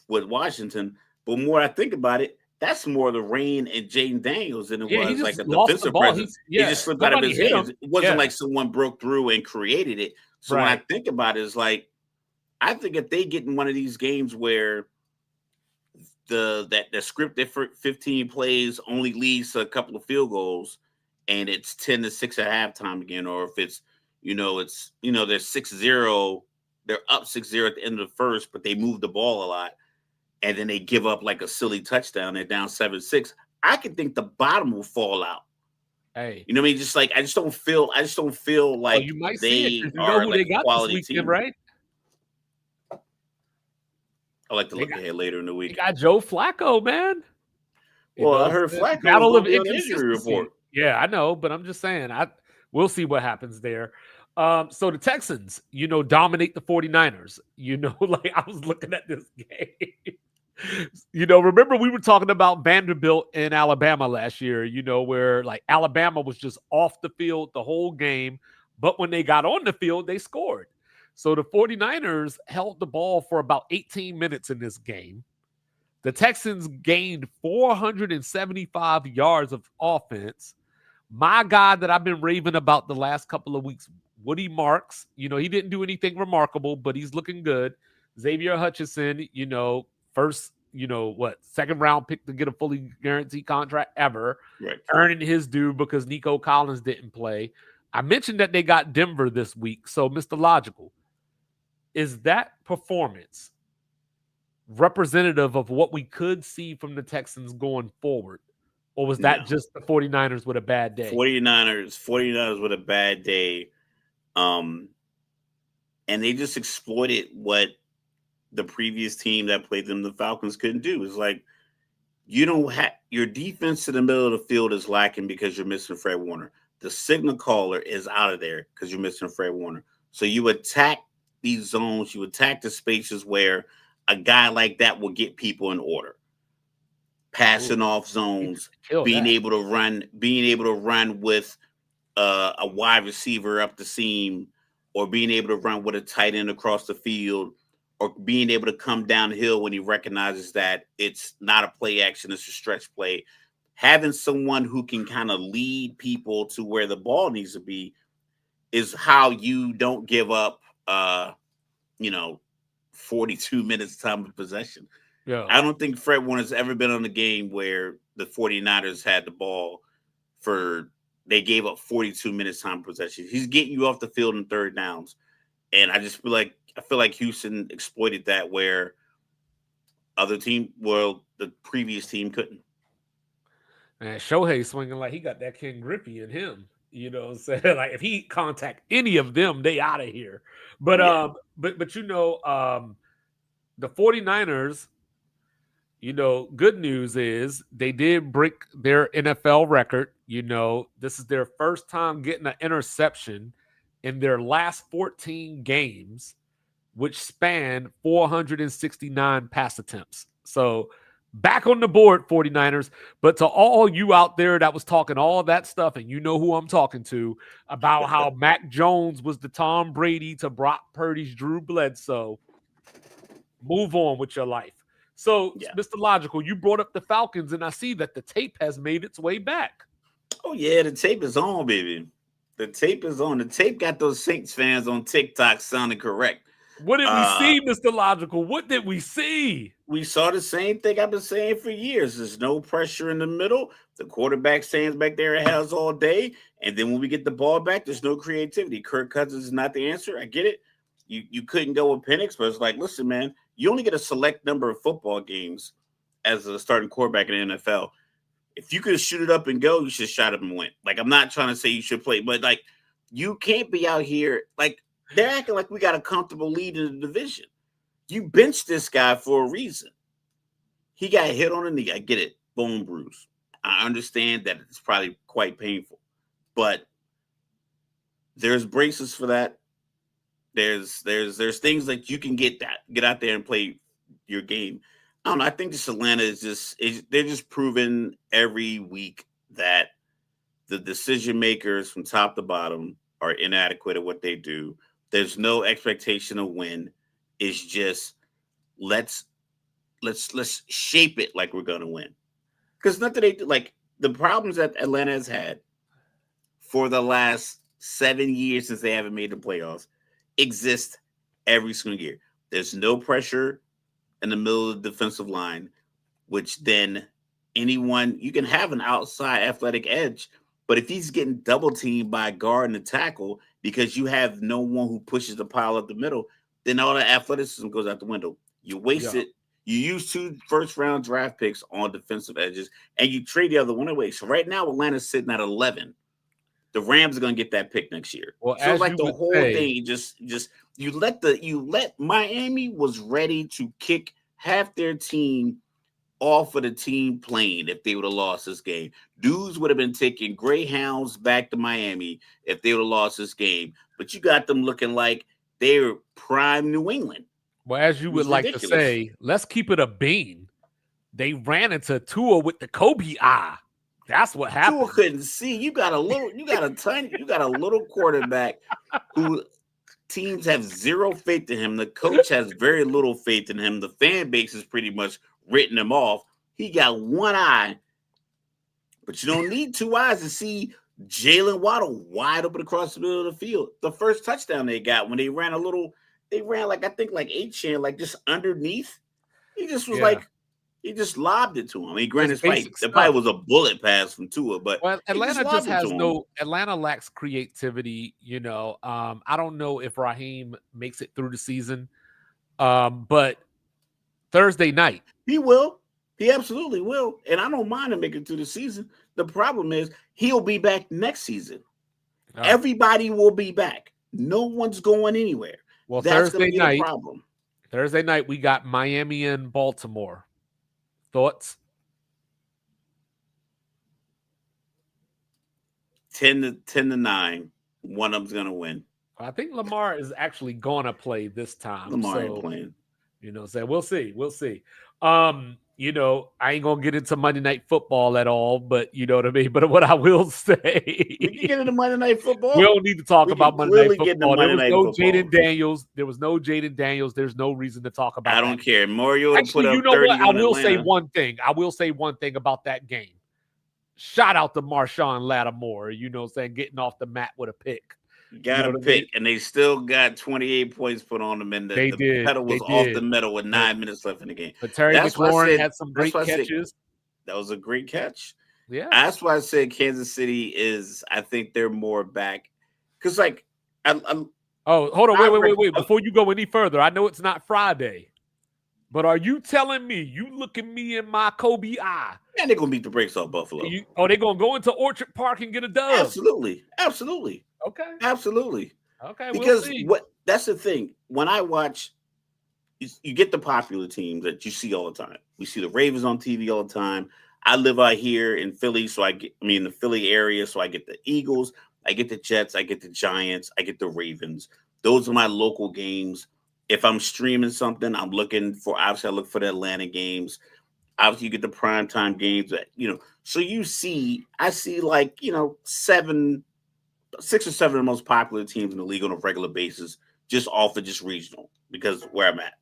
with Washington. But more I think about it, that's more the rain and Jaden Daniels than it Yeah, he was like just a lost the defensive ball. presence. It just slipped out of his Nobody hit hands. him. It wasn't Yeah. like someone broke through and created it. So when I Right. think about it, it's like, I think if they get in one of these games where the scripted for 15 plays only leads to a couple of field goals and it's 10-6 at halftime again, or if it's, they're 6-0, they're up 6-0 at the end of the first, but they move the ball a lot, and then they give up like a silly touchdown, they're down 7-6. I could think the bottom will fall out. Hey. You know what I mean? Just like I just don't feel like you might see it they 'cause you know are who like they a got this quality weekend, team. right? I like to look ahead later in the You week. got Joe Flacco, man. Well, I heard Flacco was battle going of to be on the injury inconsistency. report. Yeah, I know, but I'm just saying, we'll see what happens there. So the Texans, dominate the 49ers. Like I was looking at this game. Remember we were talking about Vanderbilt in Alabama last year, where like Alabama was just off the field the whole game, but when they got on the field, they scored. So the 49ers held the ball for about 18 minutes in this game. The Texans gained 475 yards of offense. My guy that I've been raving about the last couple of weeks, Woody Marks, he didn't do anything remarkable, but he's looking good. Xavier Hutchinson, first, second round pick to get a fully guaranteed contract ever, Right. earning his due because Nico Collins didn't play. I mentioned that they got Denver this week. So, Mr. Logical, is that performance representative of what we could see from the Texans going forward? Or was that just the 49ers with a bad day? 49ers with a bad day. And they just exploited what the previous team that played them, the Falcons, couldn't do. It's like you don't have your defense in the middle of the field is lacking because you're missing Fred Warner. The signal caller is out of there because you're missing Fred Warner. So you attack these zones, you attack the spaces where a guy like that will get people in order. Passing off zones, being able to run with a wide receiver up the seam, or being able to run with a tight end across the field, or being able to come downhill when he recognizes that it's not a play action, it's a stretch play. Having someone who can kind of lead people to where the ball needs to be is how you don't give up 42 minutes time of possession. Yeah. I don't think Fred Warner's ever been on a game where the 49ers had the ball they gave up 42 minutes time of possession. He's getting you off the field in third downs. And I feel like Houston exploited that where the previous team couldn't. Man, Shohei swinging like he got that Ken Griffey in him. You know what I'm saying? Like if he contact any of them, they out of here. But the 49ers, good news is they did break their NFL record. This is their first time getting an interception in their last 14 games, which span 469 pass attempts. So back on the board, 49ers. But to all you out there that was talking all that stuff, and you know who I'm talking to, about how Mac Jones was the Tom Brady to Brock Purdy's Drew Bledsoe, move on with your life. So, Mr. Logical, you brought up the Falcons, and I see that the tape has made its way back. Oh, yeah, the tape is on, baby. The tape is on. The tape got those Saints fans on TikTok sounding correct. What did we see, Mr. Logical? What did we see? we saw the same thing I've been saying for years. There's no pressure in the middle. The quarterback stands back there and has all day. And then when we get the ball back, there's no creativity. Kirk Cousins is not the answer. I get it. You couldn't go with Penix, but it's like, listen, man, you only get a select number of football games as a starting quarterback in the NFL. If you could shoot it up and go, you should shot up and win. Like, I'm not trying to say you should play, but like, you can't be out here like they're acting like we got a comfortable lead in the division. You benched this guy for a reason. He got hit on the knee. I get it. Bone bruise. I understand that it's probably quite painful, but there's braces for that. There's things that you can get out there and play your game. I don't know. I think this Atlanta they're just proving every week that the decision makers from top to bottom are inadequate at what they do. There's no expectation of win. It's just let's shape it like we're gonna win. Because nothing they do, like the problems that Atlanta has had for the last 7 years since they haven't made the playoffs exist every single year. There's no pressure in the middle of the defensive line, which then you can have an outside athletic edge, but if he's getting double teamed by a guard and a tackle because you have no one who pushes the pile up the middle, then all the athleticism goes out the window. You waste it. You use 2 first-round draft picks on defensive edges, and you trade the other one away. So right now, Atlanta's sitting at 11. The Rams are going to get that pick next year. Well, so like the whole thing, you let Miami was ready to kick half their team off of the team plane if they would have lost this game. Dudes would have been taking Greyhounds back to Miami if they would have lost this game. But you got them looking like they're prime New England. Well, as you would like to say, let's keep it a bean. They ran into Tua with the Kobe eye. That's what happened. Tua couldn't see. You got a little quarterback who teams have zero faith in him. The coach has very little faith in him. The fan base has pretty much written him off. He got one eye, but you don't need 2 eyes to see Jalen Waddle wide open across the middle of the field. The first touchdown they got when they ran like 8-chan, like just underneath. He just was he just lobbed it to him. He granted it probably was a bullet pass from Tua, but Atlanta just has Atlanta lacks creativity. I don't know if Raheem makes it through the season, but Thursday night he will. He absolutely will, and I don't mind him making it through the season. The problem is he'll be back next season. Everybody will be back. No one's going anywhere. Well, that's Thursday night. The problem. Thursday night we got Miami and Baltimore. Thoughts? 10-9. One of them's gonna win. I think Lamar is actually gonna play this time. Lamar ain't playing. We'll see. I ain't gonna get into Monday Night Football at all, but you know what I mean. But what I will say, we can get into Monday Night Football. We don't need to talk about Monday Night Football. There was no Jaden Daniels. There's no reason to talk about. I don't care. Mario actually, put you up know 30 what? I will Atlanta. say one thing about that game. Shout out to Marshawn Lattimore. Getting off the mat with a pick. Got a pick, and they still got 28 points put on them, and the pedal was off the metal with 9 minutes left in the game. But Terry McLaurin had some great catches. That was a great catch. Yeah, that's why I said Kansas City is. I think they're more back because, like, hold on, wait. Before you go any further, I know it's not Friday, but are you telling me you look at me in my Kobe eye? And they're gonna beat the brakes off Buffalo. They're gonna go into Orchard Park and get a dub? Absolutely. Okay. Absolutely. Okay. Because that's the thing. When I watch, you get the popular teams that you see all the time. We see the Ravens on TV all the time. I live out here in Philly, in the Philly area, so I get the Eagles, I get the Jets, I get the Giants, I get the Ravens. Those are my local games. If I'm streaming something, I look for the Atlanta games. Obviously, you get the primetime games that, so I see 6 or 7 of the most popular teams in the league on a regular basis, just off of just regional, because where I'm at.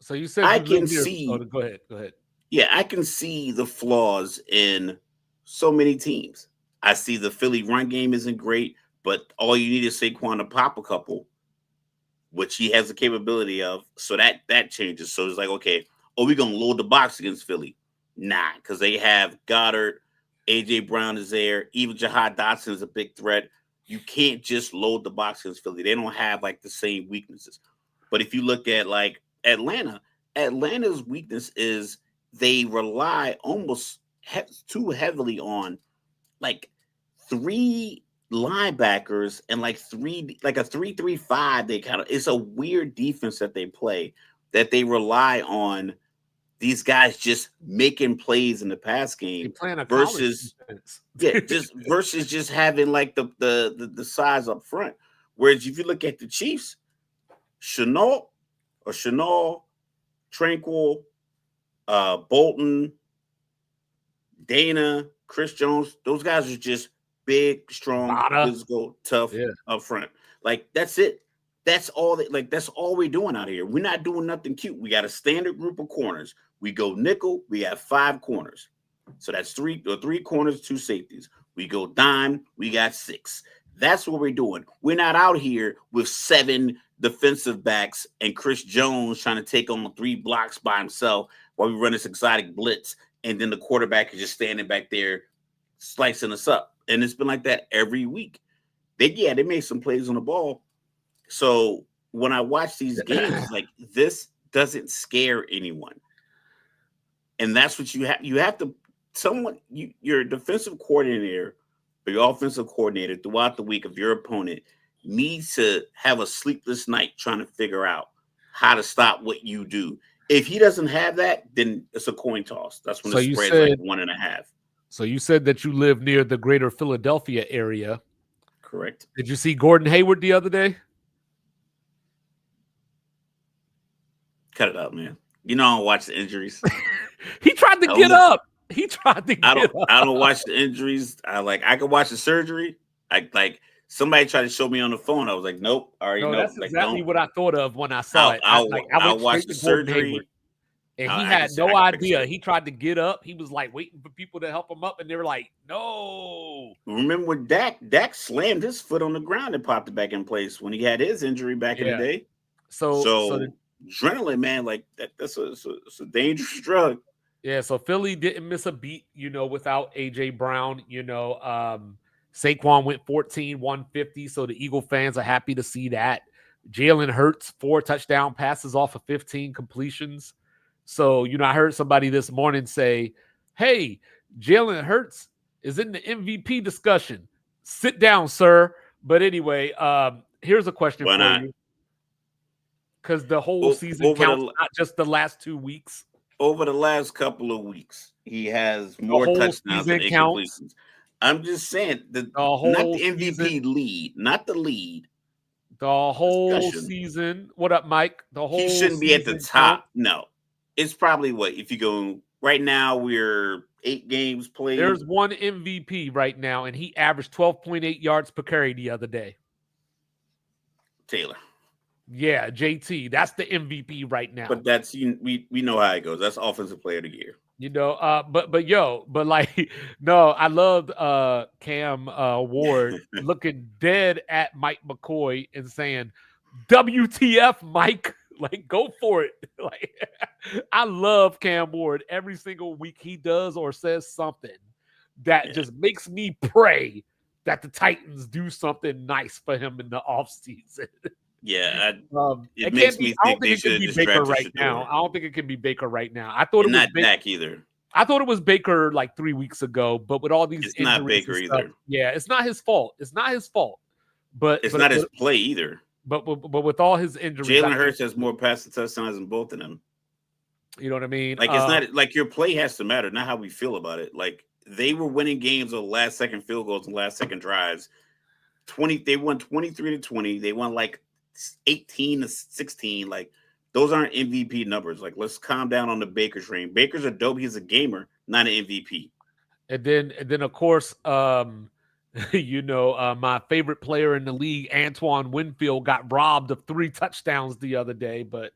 So you said I can see. Oh, go ahead. Yeah, I can see the flaws in so many teams. I see the Philly run game isn't great, but all you need is Saquon to pop a couple, which he has the capability of. So that changes. So it's like, okay, oh, we're going to load the box against Philly. Nah, because they have Goddard, A.J. Brown is there. Even Jahad Dotson is a big threat. You can't just load the box against Philly. They don't have like the same weaknesses. But if you look at like Atlanta's weakness is they rely almost too heavily on like 3 linebackers and like a 3-3-5. They kind of, it's a weird defense that they play, that they rely on these guys just making plays in the pass game versus just having like the size up front. Whereas if you look at the Chiefs, Chenault, Tranquil, Bolton, Dana, Chris Jones, those guys are just big, strong, physical, tough up front. Like that's it. That's all that's all we're doing out here. We're not doing nothing cute. We got a standard group of corners. We go nickel, we have 5 corners. So that's 3 corners, 2 safeties. We go dime, we got 6. That's what we're doing. We're not out here with 7 defensive backs and Chris Jones trying to take on 3 blocks by himself while we run this exotic blitz. And then the quarterback is just standing back there slicing us up. And it's been like that every week. They made some plays on the ball. So when I watch these games, like this doesn't scare anyone. And that's what you have. You have to, your defensive coordinator or your offensive coordinator throughout the week of your opponent needs to have a sleepless night trying to figure out how to stop what you do. If he doesn't have that, then it's a coin toss. That's when the spread's like 1.5. So you said that you live near the greater Philadelphia area. Correct. Did you see Gordon Hayward the other day? Cut it out, man. You know I don't watch the injuries. He tried to get up. I don't watch the injuries. I could watch the surgery. Somebody tried to show me on the phone. I was like, nope. That's exactly what I thought of when I saw it. I watched the surgery. And he had no idea. He tried to get up. He was like waiting for people to help him up, and they were like, no. Remember when Dak slammed his foot on the ground and popped it back in place when he had his injury back in the day? So adrenaline, man, like that's a dangerous drug. Yeah, so Philly didn't miss a beat, without A.J. Brown. Saquon went 14, 150, so the Eagle fans are happy to see that. Jalen Hurts, 4 touchdown passes off of 15 completions. So, I heard somebody this morning say, hey, Jalen Hurts is in the MVP discussion. Sit down, sir. But anyway, here's a question for you. Because the whole season counts, not just the last 2 weeks. Over the last couple of weeks, he has more touchdowns than incompletions. I'm just saying, not the MVP lead, not the lead. The whole season. What up, Mike? He shouldn't be at the top. No. It's probably if you go right now, we're 8 games played. There's one MVP right now, and he averaged 12.8 yards per carry the other day. Taylor. Yeah, JT. That's the MVP right now. But that's we know how it goes. That's offensive player of the year. I loved Cam Ward looking dead at Mike McCoy and saying, WTF, Mike. Like, go for it. Like, I love Cam Ward. Every single week he does or says something that just makes me pray that the Titans do something nice for him in the offseason. Yeah, it makes me think they should just draft right now. I don't think it can be Baker right now. I thought it was not Dak either. I thought it was Baker like 3 weeks ago, but with all these it's not Baker either. Yeah, it's not his fault. It's not his fault. But it's not his play either. But with all his injuries, Jalen Hurts has more passing touchdowns than both of them. You know what I mean? Like, it's not like your play has to matter, not how we feel about it. Like, they were winning games on last second field goals and last second drives. They won 23-20. They won like 18-16. Like, those aren't MVP numbers. Like, let's calm down on the Baker train. Baker's a dope. He's a gamer, not an MVP. And then of course, my favorite player in the league, Antoine Winfield, got robbed of 3 touchdowns the other day. But,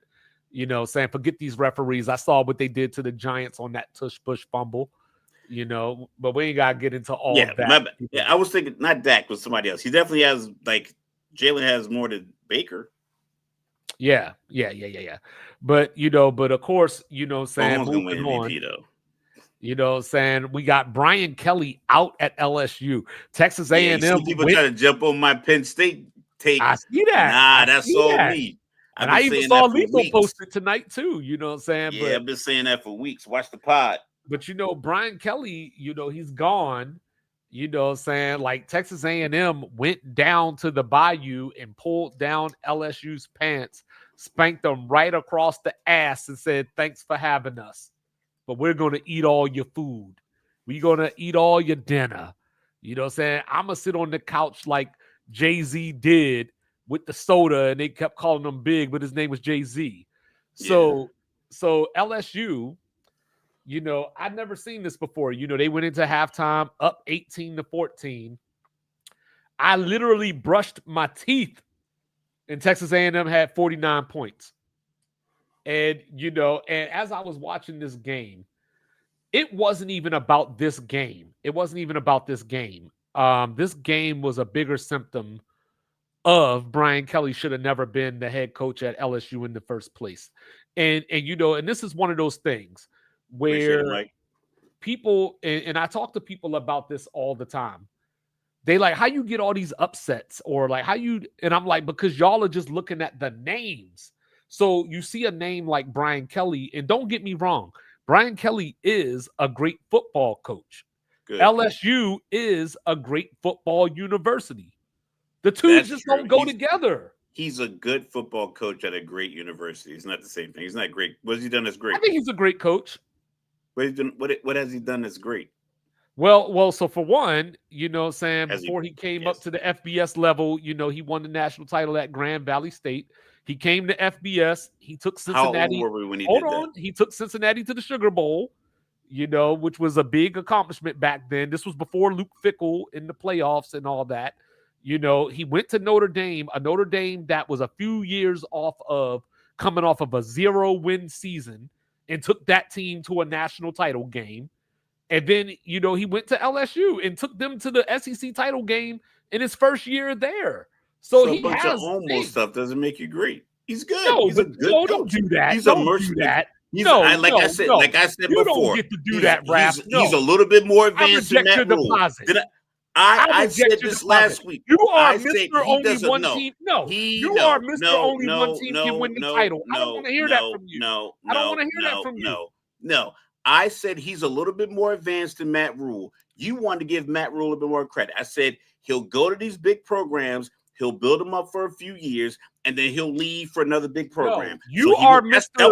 saying forget these referees. I saw what they did to the Giants on that tush-push fumble, but we ain't got to get into all of that. I was thinking not Dak, but somebody else. He definitely has, Jalen has more than Baker. Yeah. But but of course, saying Mahomes gonna moving win on. MVP though. Saying we got Brian Kelly out at LSU. Texas Yeah, you A&M see people went. try to jump on my Penn State take. I see that. Nah, I that's see all that. me. I've And been I even saying saw that for Lethal weeks. post it tonight too. You know what I'm saying? Yeah, I've been saying that for weeks. Watch the pod. But Brian Kelly, he's gone. Saying like Texas A&M went down to the Bayou and pulled down LSU's pants, spanked them right across the ass and said, "Thanks for having us. But we're going to eat all your food. We're going to eat all your dinner." Saying? I'm going to sit on the couch like Jay-Z did with the soda, and they kept calling him big, but his name was Jay-Z. So LSU, I'd never seen this before. They went into halftime up 18-14. I literally brushed my teeth, and Texas A&M had 49 points. And, and as I was watching this game, it wasn't even about this game. This game was a bigger symptom of Brian Kelly should have never been the head coach at LSU in the first place. And this is one of those things where people, and I talk to people about this all the time. They like, how you get all these upsets, or like and I'm like, because y'all are just looking at the names. So you see a name like Brian Kelly, and don't get me wrong, Brian Kelly is a great football coach. Good. LSU is a great football university. The two just don't go together. He's a good football coach at a great university. It's not the same thing. He's not great. What has he done that's great? I think he's a great coach. What has he done that's great? Well, so for one, before he came up to the FBS level, he won the national title at Grand Valley State. He came to FBS. He took Cincinnati. How old were we when he did that? He took Cincinnati to the Sugar Bowl, which was a big accomplishment back then. This was before Luke Fickell in the playoffs and all that. He went to Notre Dame, a Notre Dame that was a few years coming off of a 0-win season, and took that team to a national title game. And then, he went to LSU and took them to the SEC title game in his first year there. So he a bunch has of almost stuff doesn't make you great. He's good. No, he's a good coach. Don't do that. He's don't do that. Like I said you before, don't get to do that, Raph. He's a little bit more advanced than that rule. I said this last week. You are Mr. Only One Team. No, you are Mr. Only One Team can win the title. I don't want to hear that from you. I don't want to hear that from you. No. I said he's a little bit more advanced than Matt Rule. You wanted to give Matt Rule a bit more credit. I said he'll go to these big programs, he'll build them up for a few years, and then he'll leave for another big program. Mr. That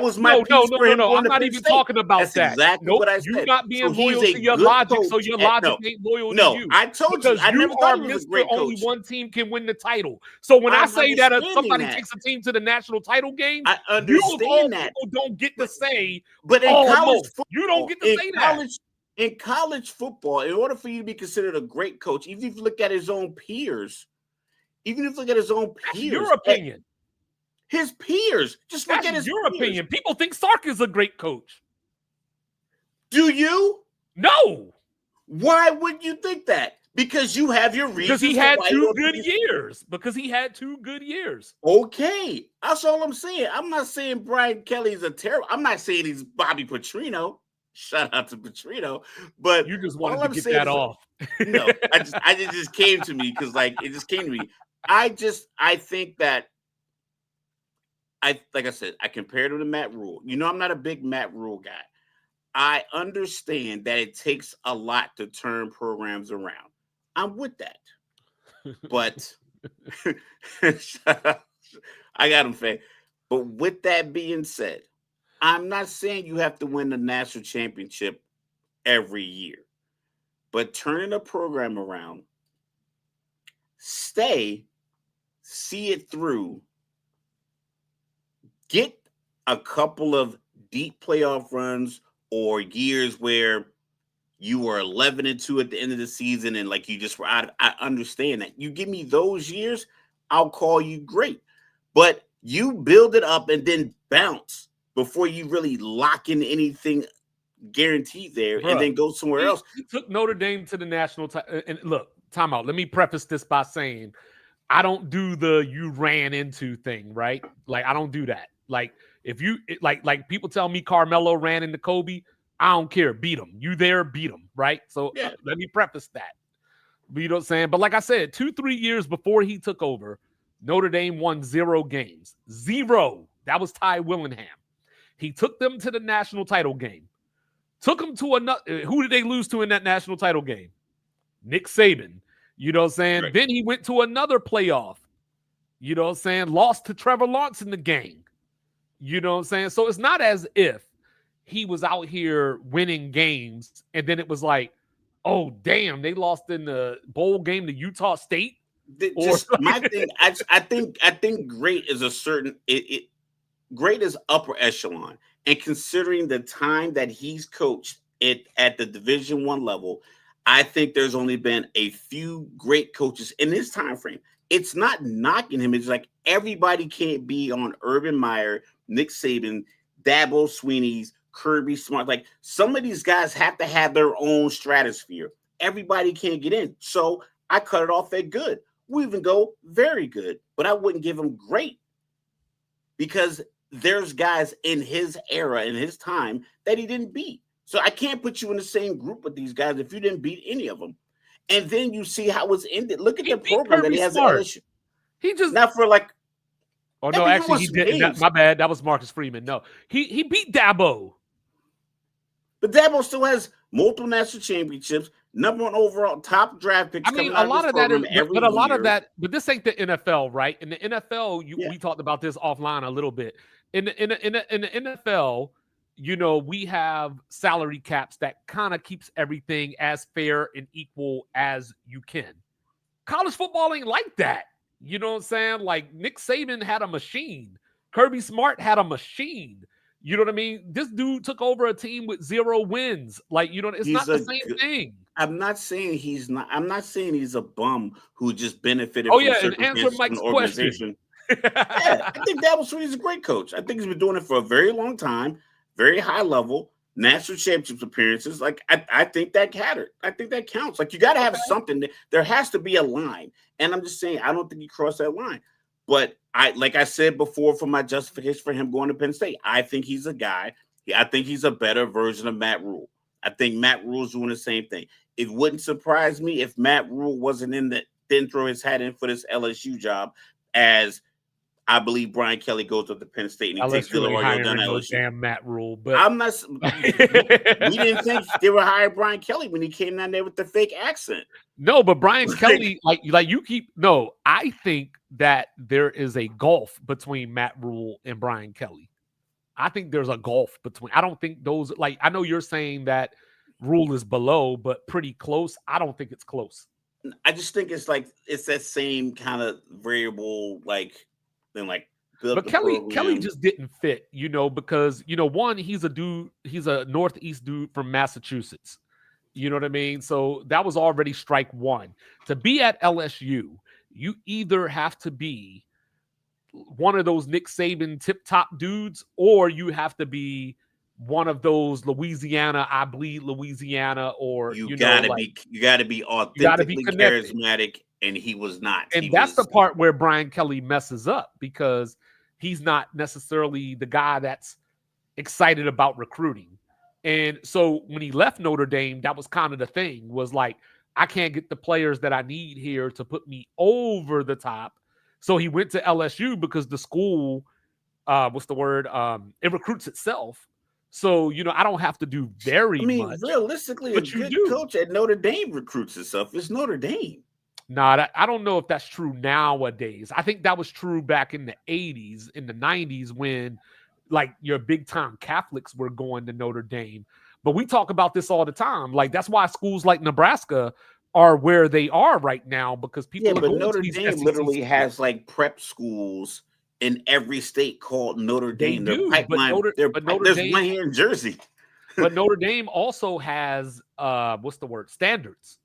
was my No. I'm not even talking about That's that. exactly what I said. You're not being loyal to your logic, so your logic ain't loyal to you. No, I told you. I never thought he was a great coach. Only one team can win the title. So when I say that somebody takes a team to the national title game, I understand that. People don't get to say, but in college football, you don't get to say that. In college football, in order for you to be considered a great coach, even if you look at his own peers, That's your opinion. His peers. Just look at his your opinion. People think Sark is a great coach. Do you? No. Why would you think that? Because you have your reasons. Because he had 2 good years. Because he had 2 good years. Okay. That's all I'm saying. I'm not saying Brian Kelly's I'm not saying he's Bobby Petrino. Shout out to Petrino. But you just wanted to get that off. No, it just came to me because it just came to me. I think that like I said, I compared him to Matt Rule. I'm not a big Matt Rule guy. I understand that it takes a lot to turn programs around. I'm with that. But I got him, Faye. But with that being said, I'm not saying you have to win the national championship every year. But turning a program around, see it through, get a couple of deep playoff runs or years where you were 11-2 at the end of the season and like you just were out. I understand that. You give me those years, I'll call you great. But you build it up and then bounce before you really lock in anything guaranteed there. Bruh, and then go somewhere else. He took Notre Dame to the national title. And look, time out. Let me preface this by saying I don't do the you ran into thing, right? Like I don't do that. Like if you like people tell me Carmelo ran into Kobe, I don't care. Beat him. You there, beat him, right? So Yeah. let me preface that. You know what I'm saying? But like I said, 2-3 years before he took over, Notre Dame won 0 games. 0. That was Ty Willingham. He took them to the national title game. Took them to another. Who did they lose to in that national title game? Nick Saban. You know what I'm saying? Right. Then he went to another playoff. You know what I'm saying? Lost to Trevor Lawrence in the gang. You know what I'm saying? So it's not as if he was out here winning games and then it was like, oh, damn, they lost in the bowl game to Utah State. Just my thing, I think great is a certain great is upper echelon. And considering the time that he's coached it at the Division I level, I think there's only been a few great coaches in this time frame. It's not knocking him. It's like everybody can't be on Urban Meyer, Nick Saban, Dabo Swinney's, Kirby Smart. Like some of these guys have to have their own stratosphere. Everybody can't get in. So I cut it off at good. We even go very good, but I wouldn't give him great because there's guys in his era, in his time, that he didn't beat. So I can't put you in the same group with these guys if you didn't beat any of them. And then you see how it's ended. Look at the program that he has at LSU. He just not for like. Oh no, actually he didn't. My bad. That was Marcus Freeman. No, he beat Dabo. But Dabo still has multiple national championships, #1 overall, top draft picks. I mean, a lot of that is, but a lot of that. But this ain't the NFL, right? In the NFL, we talked about this offline a little bit. In the NFL, you know, we have salary caps that kind of keeps everything as fair and equal as you can. College football ain't like that. You know what I'm saying? Like Nick Saban had a machine. Kirby Smart had a machine. You know what I mean? This dude took over a team with 0 wins. Like, you know, it's not the same thing. I'm not saying he's not. I'm not saying he's a bum who just benefited. Oh, yeah, and answer Mike's question. Yeah, I think Dabo Swinney's a great coach. I think he's been doing it for a very long time, very high level, national championships appearances. Like, I think that mattered. I think that counts. Like, you got to have something. There has to be a line. And I'm just saying, I don't think he crossed that line. But like I said before, for my justification for him going to Penn State, I think he's a guy. I think he's a better version of Matt Rule. I think Matt Rule's doing the same thing. It wouldn't surprise me if Matt Rule didn't throw his hat in for this LSU job, as I believe Brian Kelly goes up to Penn State and he takes Villarreal down LSU. Damn Matt Rule, but I'm not. We didn't think they were hiring Brian Kelly when he came down there with the fake accent. No, but Brian Kelly, like you keep. No, I think that there is a gulf between Matt Rule and Brian Kelly. I think there's a gulf between. I don't think those. Like, I know you're saying that Rule is below, but pretty close. I don't think it's close. I just think it's that same kind of variable, but Kelly just didn't fit, you know, because, you know, one, he's a Northeast dude from Massachusetts. You know what I mean? So that was already strike one. To be at LSU, you either have to be one of those Nick Saban tip-top dudes, or you have to be one of those Louisiana, I bleed Louisiana, or you gotta be authentically charismatic, and he was not. And that's the part where Brian Kelly messes up, because he's not necessarily the guy that's excited about recruiting. And so when he left Notre Dame, that was kind of the thing, was like, I can't get the players that I need here to put me over the top. So he went to LSU because the school, it recruits itself. So, you know, I don't have to do much. Realistically, a good coach at Notre Dame recruits itself. It's Notre Dame. Nah, I don't know if that's true nowadays. I think that was true back in the 80s, in the 90s, when like your big time Catholics were going to Notre Dame. But we talk about this all the time. Like, that's why schools like Nebraska are where they are right now, because people are going Notre to these Dame SEC literally schools. Has like prep schools in every state called Notre Dame. There's one here in Jersey. But Notre Dame also has standards.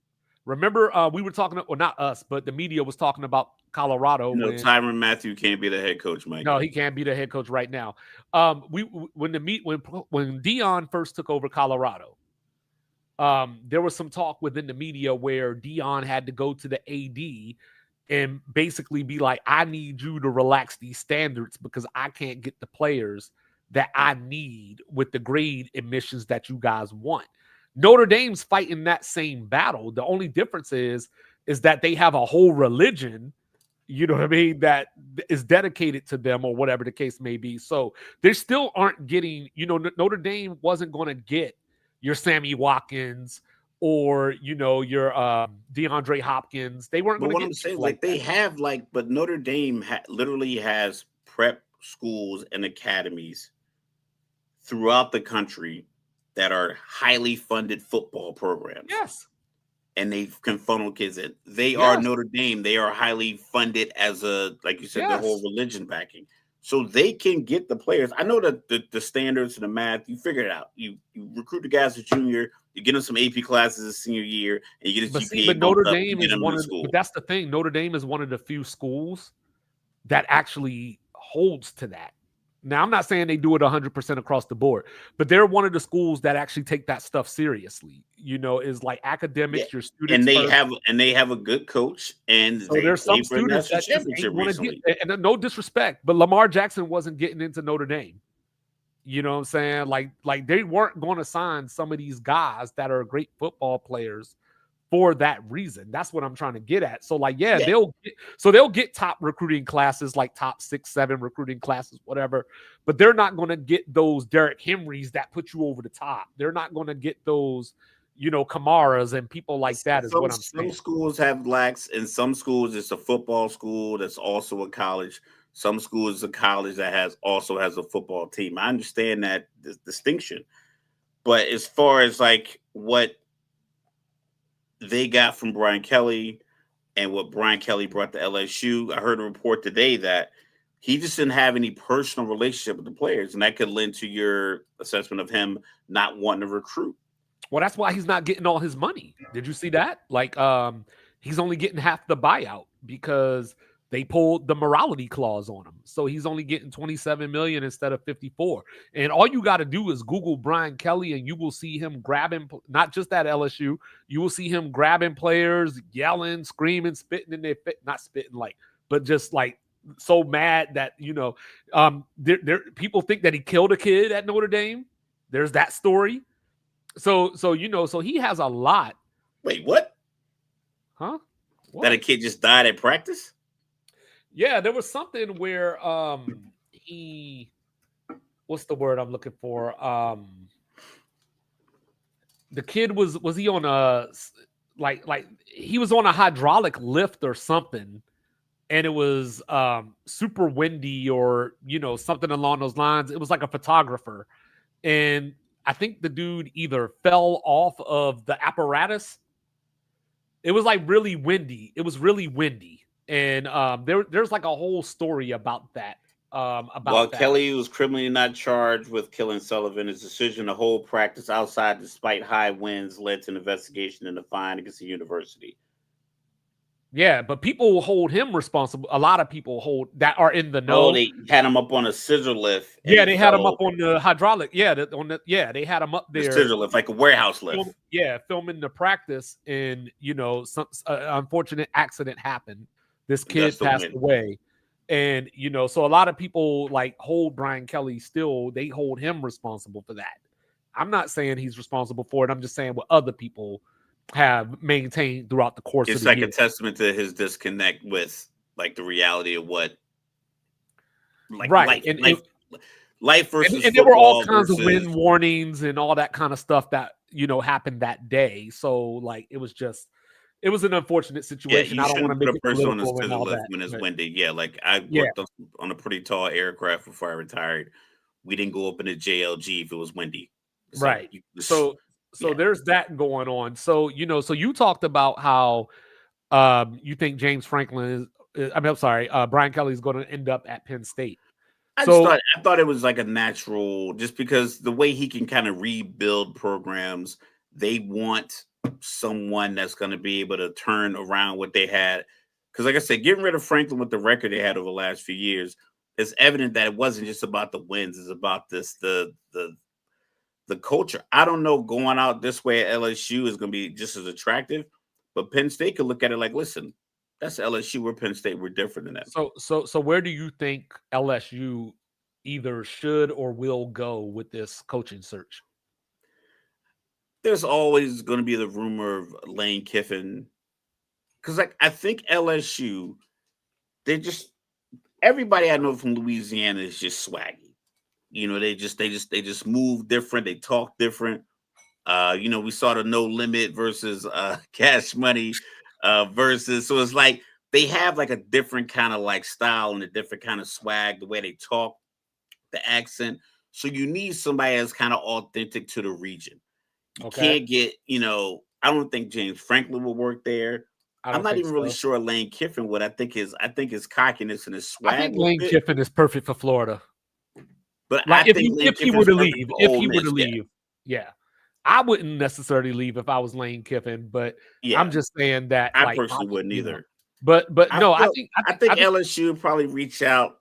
Remember, we were talking, or not us, but the media was talking about Colorado. Tyrann Mathieu can't be the head coach, Mike. No, he can't be the head coach right now. When Deion first took over Colorado, there was some talk within the media where Deion had to go to the AD and basically be like, I need you to relax these standards because I can't get the players that I need with the grade admissions that you guys want. Notre Dame's fighting that same battle. The only difference is that they have a whole religion, you know what I mean, that is dedicated to them or whatever the case may be. So they still aren't getting, Notre Dame wasn't going to get your Sammy Watkins or, your DeAndre Hopkins. They weren't But going to what get I'm saying, like they that. have but Notre Dame literally has prep schools and academies throughout the country that are highly funded football programs. Yes. And they can funnel kids in. They are Yes. Notre Dame. They are highly funded as like you said, the whole Yes. religion backing. So they can get the players. I know that the standards and the math, you figure it out. You recruit the guys as junior, you get them some AP classes as senior year, and you get his GPA Notre bumped up, Dame you get is them one to of, school. but that's the thing. Notre Dame is one of the few schools that actually holds to that. Now, I'm not saying they do it 100% across the board, but they're one of the schools that actually take that stuff seriously. Is like academics, your students first. And they have a good coach, and So they there's some played for a students national that just championship ain't going to recently. get, and no disrespect, but Lamar Jackson wasn't getting into Notre Dame. You know what I'm saying? Like they weren't going to sign some of these guys that are great football players for that reason. That's what I'm trying to get at. So like, they'll get top recruiting classes, like top 6, 7 recruiting classes, whatever. But they're not going to get those Derrick Henrys that put you over the top. They're not going to get those, Kamaras and people like that. Is what I'm saying. Some schools have blacks, and some schools it's a football school that's also a college. Some schools is a college that also has a football team. I understand that distinction, but as far as like what they got from Brian Kelly and what Brian Kelly brought to LSU, I heard a report today that he just didn't have any personal relationship with the players, and that could lend to your assessment of him not wanting to recruit. Well, that's why he's not getting all his money. Did you see that? Like, he's only getting half the buyout because they pulled the morality clause on him. So he's only getting 27 million instead of 54. And all you got to do is Google Brian Kelly and you will see him grabbing, not just at LSU, you will see him grabbing players, yelling, screaming, spitting in their face, not spitting like, but just like so mad that, people think that he killed a kid at Notre Dame. There's that story. So he has a lot. Wait, what? Huh? What? That a kid just died at practice? Yeah, there was something where he, what's the word I'm looking for? The kid was he on a like he was on a hydraulic lift or something, and it was super windy or something along those lines. It was like a photographer, and I think the dude either fell off of the apparatus. It was like really windy. It was really windy. And there's like a whole story about that. While Kelly was criminally not charged with killing Sullivan, his decision to hold practice outside despite high winds led to an investigation and a fine against the university. Yeah, but people hold him responsible. A lot of people hold that are in the know. Oh, they had him up on a scissor lift. Yeah, they had him up on the hydraulic. Yeah, they had him up there. The scissor lift, like a warehouse lift. Filming the practice, and some unfortunate accident happened. This kid passed away, and so a lot of people like hold Brian Kelly still. They hold him responsible for that. I'm not saying he's responsible for it. I'm just saying what other people have maintained throughout the course of the year. It's like a testament to his disconnect with like the reality of what right life versus and there were all kinds of wind warnings and all that kind of stuff that happened that day. So like it was an unfortunate situation. Yeah, I don't want to make it person on his political and all that. when it's windy. Yeah, like I worked on a pretty tall aircraft before I retired. We didn't go up in a JLG if it was windy. So right. So there's that going on. So, so you talked about how you think James Franklin Brian Kelly is going to end up at Penn State. I thought it was like a natural, just because the way he can kind of rebuild programs, they want someone that's going to be able to turn around what they had. Because like I said, getting rid of Franklin with the record they had over the last few years, it's evident that it wasn't just about the wins. It's about the culture. I don't know, going out this way at LSU is going to be just as attractive, but Penn State could look at it like, listen, That's LSU or Penn State. We're different than that. So where do you think LSU either should or will go with this coaching search? There's always going to be the rumor of Lane Kiffin, because I think LSU, they just everybody I know from Louisiana is just swaggy. They just move different. They talk different. We saw the No Limit versus Cash Money versus. So it's like they have like a different kind of like style and a different kind of swag, the way they talk, the accent. So you need somebody that's kind of authentic to the region. You can't get, I don't think James Franklin will work there. I'm not even really sure Lane Kiffin would. I think his cockiness and his swag. I think Lane Kiffin is perfect for Florida. But like if he were to leave, yeah. I wouldn't necessarily leave if I was Lane Kiffin, but I'm just saying that I personally wouldn't either. But no, I think LSU would probably reach out.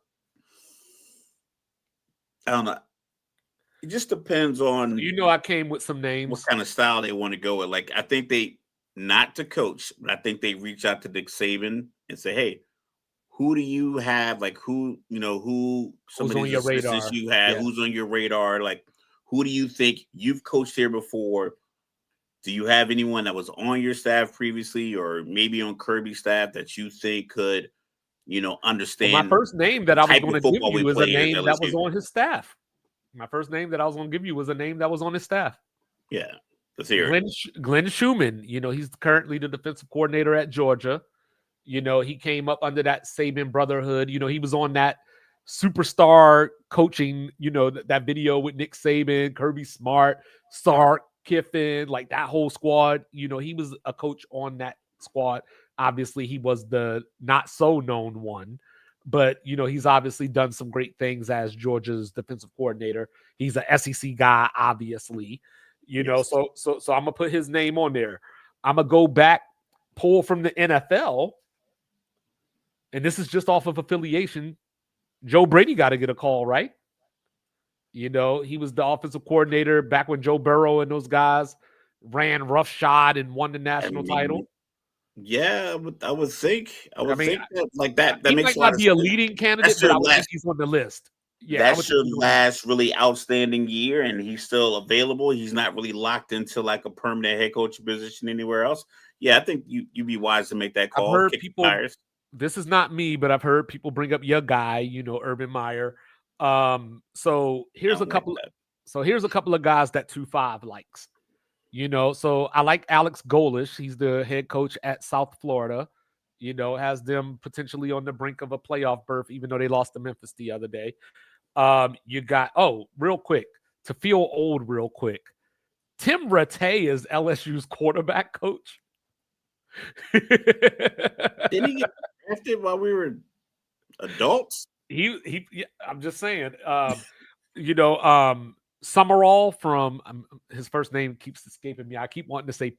I don't know. It just depends on I came with some names. What kind of style they want to go with. Like I think they not to coach, but I think they reach out to Nick Saban and say, "Hey, who do you have? Like who some of these assistants you have? Who's on your radar? Like who do you think you've coached here before? Do you have anyone that was on your staff previously, or maybe on Kirby's staff that you think could, understand?" Well, my first name that I was going to give you was a name that was on his staff. My first name that I was going to give you was a name that was on his staff. Yeah, let's hear it. Glenn Schumann. He's currently the defensive coordinator at Georgia. He came up under that Saban brotherhood. He was on that superstar coaching, that video with Nick Saban, Kirby Smart, Sark, Kiffin, like that whole squad. He was a coach on that squad. Obviously, he was the not so known one, but he's obviously done some great things as Georgia's defensive coordinator. He's an SEC guy, obviously. So I'm gonna put his name on there. I'm gonna go back, pull from the NFL, and this is just off of affiliation. Joe Brady got to get a call, right? He was the offensive coordinator back when Joe Burrow and those guys ran roughshod and won the national title. Yeah, I would think that, like that. That he makes might not be a leading candidate, but I would think he's on the list. Yeah, that's your last really outstanding year, and he's still available. He's not really locked into like a permanent head coach position anywhere else. Yeah, I think you'd be wise to make that call. I've heard people. This is not me, but I've heard people bring up your guy, Urban Meyer. So here's a couple. Here's a couple of guys that 2-5 likes. So I like Alex Golish. He's the head coach at South Florida. Has them potentially on the brink of a playoff berth, even though they lost to Memphis the other day. You got real quick to feel old, real quick. Tim Rattay is LSU's quarterback coach. Didn't he get drafted while we were adults? I'm just saying. Summerall from his first name keeps escaping me. I keep wanting to say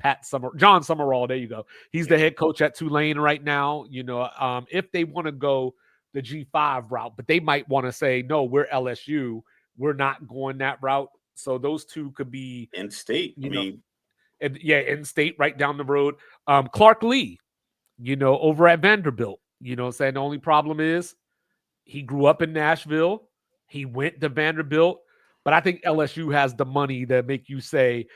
John Summerall. There you go. He's the head coach at Tulane right now. If they want to go the G5 route, but they might want to say, no, we're LSU. We're not going that route. So those two could be in state. In state right down the road. Clark Lee, over at Vanderbilt. Saying the only problem is he grew up in Nashville. He went to Vanderbilt. But I think LSU has the money to make you say,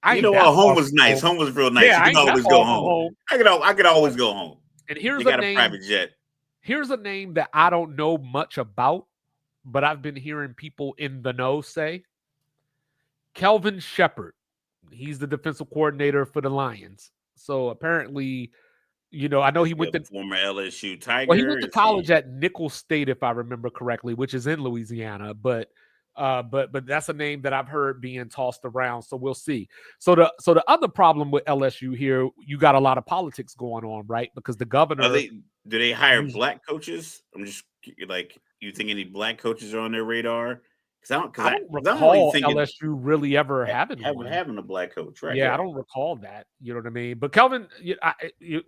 home was nice. Home was real nice. Yeah, you can always go home. I could always go home. And here's a private jet. Here's a name that I don't know much about, but I've been hearing people in the know say. Kelvin Shepard. He's the defensive coordinator for the Lions. So apparently, I know he went to former LSU Tiger. Well, he went to college at Nicholls State, if I remember correctly, which is in Louisiana, but that's a name that I've heard being tossed around. So we'll see. So the other problem with LSU here, you got a lot of politics going on, right? Because the governor. Do they hire black coaches? I'm just like, you think any black coaches are on their radar? Because I don't recall LSU really ever having a black coach, right? Yeah, I don't recall that. You know what I mean? But Kelvin,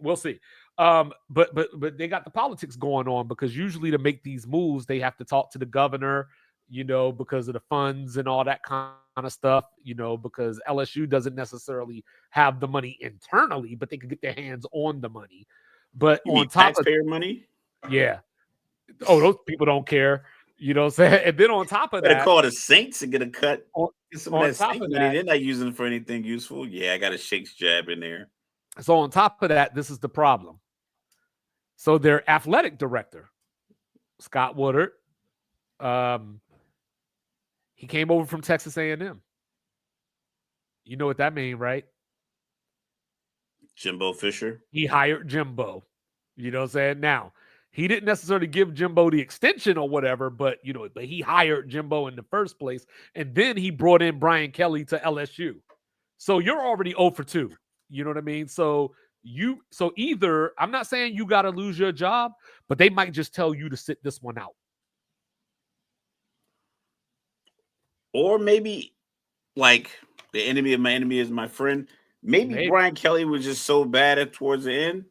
we'll see. But they got the politics going on because usually to make these moves, they have to talk to the governor. Because of the funds and all that kind of stuff, because LSU doesn't necessarily have the money internally, but they can get their hands on the money. But You on mean top of taxpayer money? yeah, oh, those people don't care. You know what I'm saying? And then on top of Better that, call the Saints and get a cut. on, Get some of on that top Saint of money. that, They're not using it for anything useful. Yeah, I got a Shakes jab in there. so on top of that, this is the problem. So their athletic director, Scott Woodard, he came over from Texas A&M. You know what that means, right? Jimbo Fisher. He hired Jimbo. You know what I'm saying? Now, he didn't necessarily give Jimbo the extension or whatever, but but he hired Jimbo in the first place. And then he brought in Brian Kelly to LSU. So you're already 0 for 2. You know what I mean? So either I'm not saying you gotta lose your job, but they might just tell you to sit this one out. Or maybe like the enemy of my enemy is my friend. Maybe Brian Kelly was just so bad at towards the end.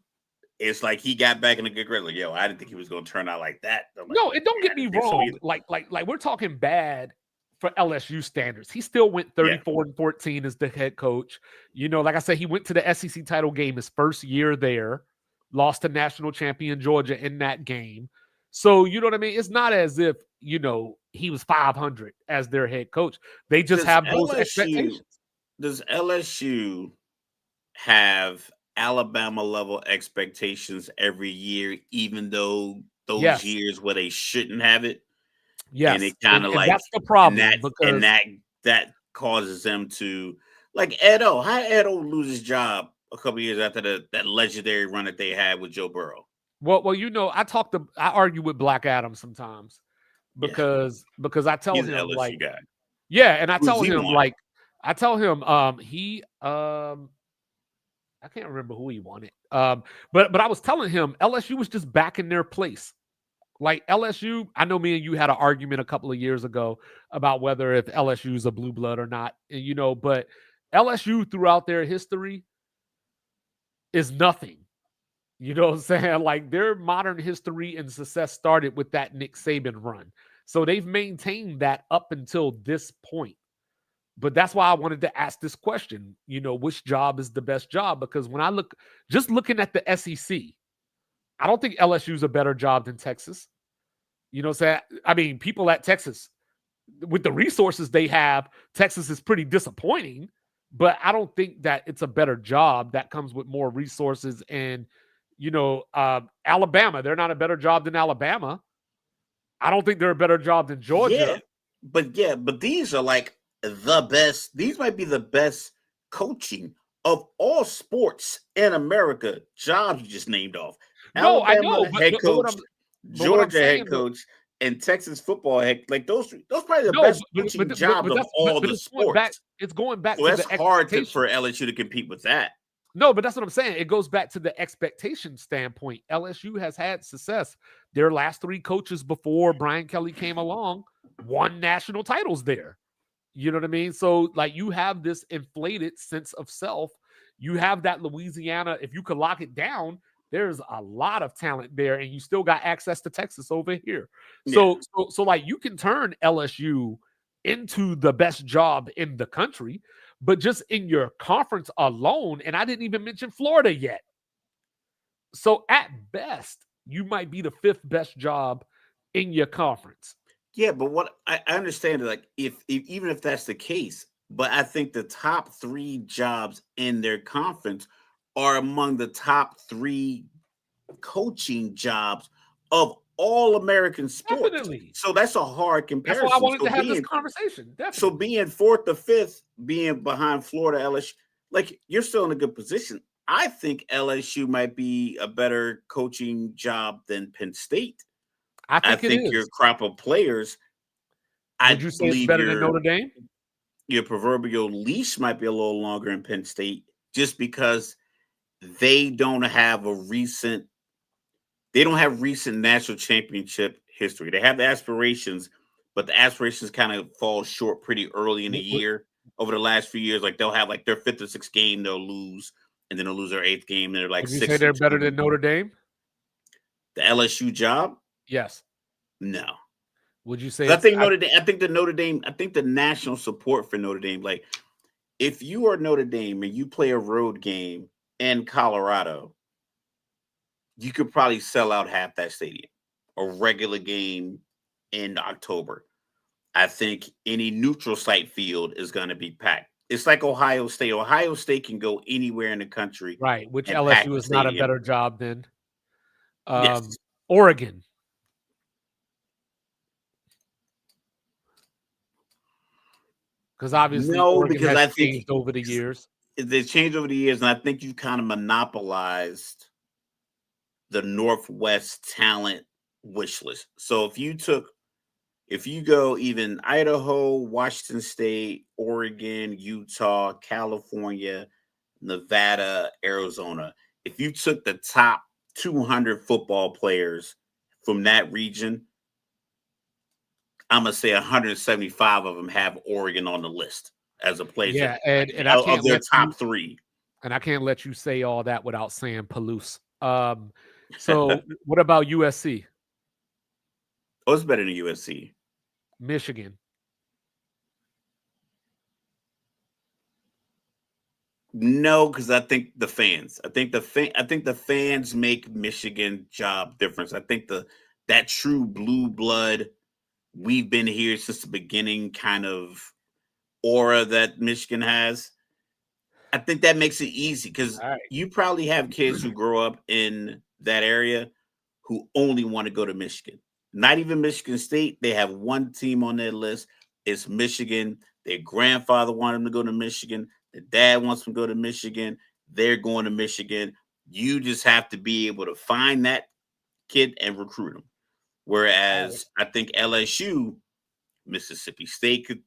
It's like he got back in a good grade. Like, yo, I didn't think he was going to turn out like that. Like, no, and don't get me wrong. So like we're talking bad for LSU standards. He still went 34-14 as the head coach. Like I said, he went to the SEC title game his first year there, lost to national champion Georgia in that game. So, you know what I mean? It's not as if, he was 500 as their head coach. They just have those expectations. Does LSU have Alabama level expectations every year, even though those years where they shouldn't have it? Yes. And it kind of like that's the problem. And that causes them to like Edo. How Edo lose his job a couple years after that legendary run that they had with Joe Burrow? Well, I argue with Black Adam sometimes because I tell He's him an LSU like guy. Yeah, and I tell him he I can't remember who he wanted. But I was telling him LSU was just back in their place. Like LSU, I know me and you had an argument a couple of years ago about whether if LSU is a blue blood or not, but LSU throughout their history is nothing. You know what I'm saying? Like their modern history and success started with that Nick Saban run. So they've maintained that up until this point. But that's why I wanted to ask this question, which job is the best job? Because when I looking at the SEC, I don't think LSU is a better job than Texas. You know what I'm saying? I mean, people at Texas, with the resources they have, Texas is pretty disappointing, but I don't think that it's a better job that comes with more resources. And, Alabama, they're not a better job than Alabama. I don't think they're a better job than Georgia. But these are like the best. These might be the best coaching of all sports in America. Jobs you just named off. No, Alabama I know, head coach, Georgia head coach, and Texas football head. Like those probably the best coaching jobs of all the sports. It's going back. So to that's the hard for LSU to compete with that. No, but that's what I'm saying. It goes back to the expectation standpoint. LSU has had success. Their last 3 coaches before Brian Kelly came along won national titles there. You know what I mean? So, like, you have this inflated sense of self. You have that Louisiana. If you could lock it down, there's a lot of talent there, and you still got access to Texas over here. So like, you can turn LSU into the best job in the country, but just in your conference alone, and I didn't even mention Florida yet. So at best, you might be the 5th best job in your conference. Yeah, but what I understand, like, if even if that's the case, but I think the top 3 jobs in their conference are among the top 3 coaching jobs of all American sports. Definitely. So that's a hard comparison. That's why I wanted to have this conversation. Definitely. So being 4th or 5th, being behind Florida, LSU, like, you're still in a good position. I think LSU might be a better coaching job than Penn State. I think your crop of players. Would you say it's better than Notre Dame? Your proverbial leash might be a little longer in Penn State, just because they don't have recent national championship history. They have the aspirations, but the aspirations kind of fall short pretty early in the year. Over the last few years, like, they'll have like their 5th or 6th game, they'll lose, and then they'll lose their 8th game. And they're like, would you say they're better than Notre Dame? The LSU job? Yes. No. Would you say? I think the national support for Notre Dame, like, if you are Notre Dame and you play a road game in Colorado, you could probably sell out half that stadium. A regular game in October. I think any neutral site field is going to be packed. It's like Ohio State. Ohio State can go anywhere in the country Right, which and pack LSU the is not a stadium. better job than Yes. Oregon. Because obviously No, Oregon because has I think changed over the years. they changed over the years, and I think you kind of monopolized the Northwest talent wish list. So if you go even Idaho, Washington State, Oregon, Utah, California, Nevada, Arizona, if you took the top 200 football players from that region, I'm gonna say 175 of them have Oregon on the list as a place Yeah, and I of can't their let you top three. and I can't let you say all that without saying Palouse. So what about USC, Oh, it's better than USC. Michigan? No, because I think the fans. I think the fans make Michigan job difference. I think that true blue blood, we've been here since the beginning kind of aura that Michigan has. I think that makes it easy because All right. you probably have kids who grow up in that area who only want to go to Michigan. Not even Michigan State. They have one team on their list. It's Michigan. Their grandfather wanted them to go to Michigan. The dad wants them to go to Michigan. They're going to Michigan. You just have to be able to find that kid and recruit them. Whereas I think LSU, Mississippi State could,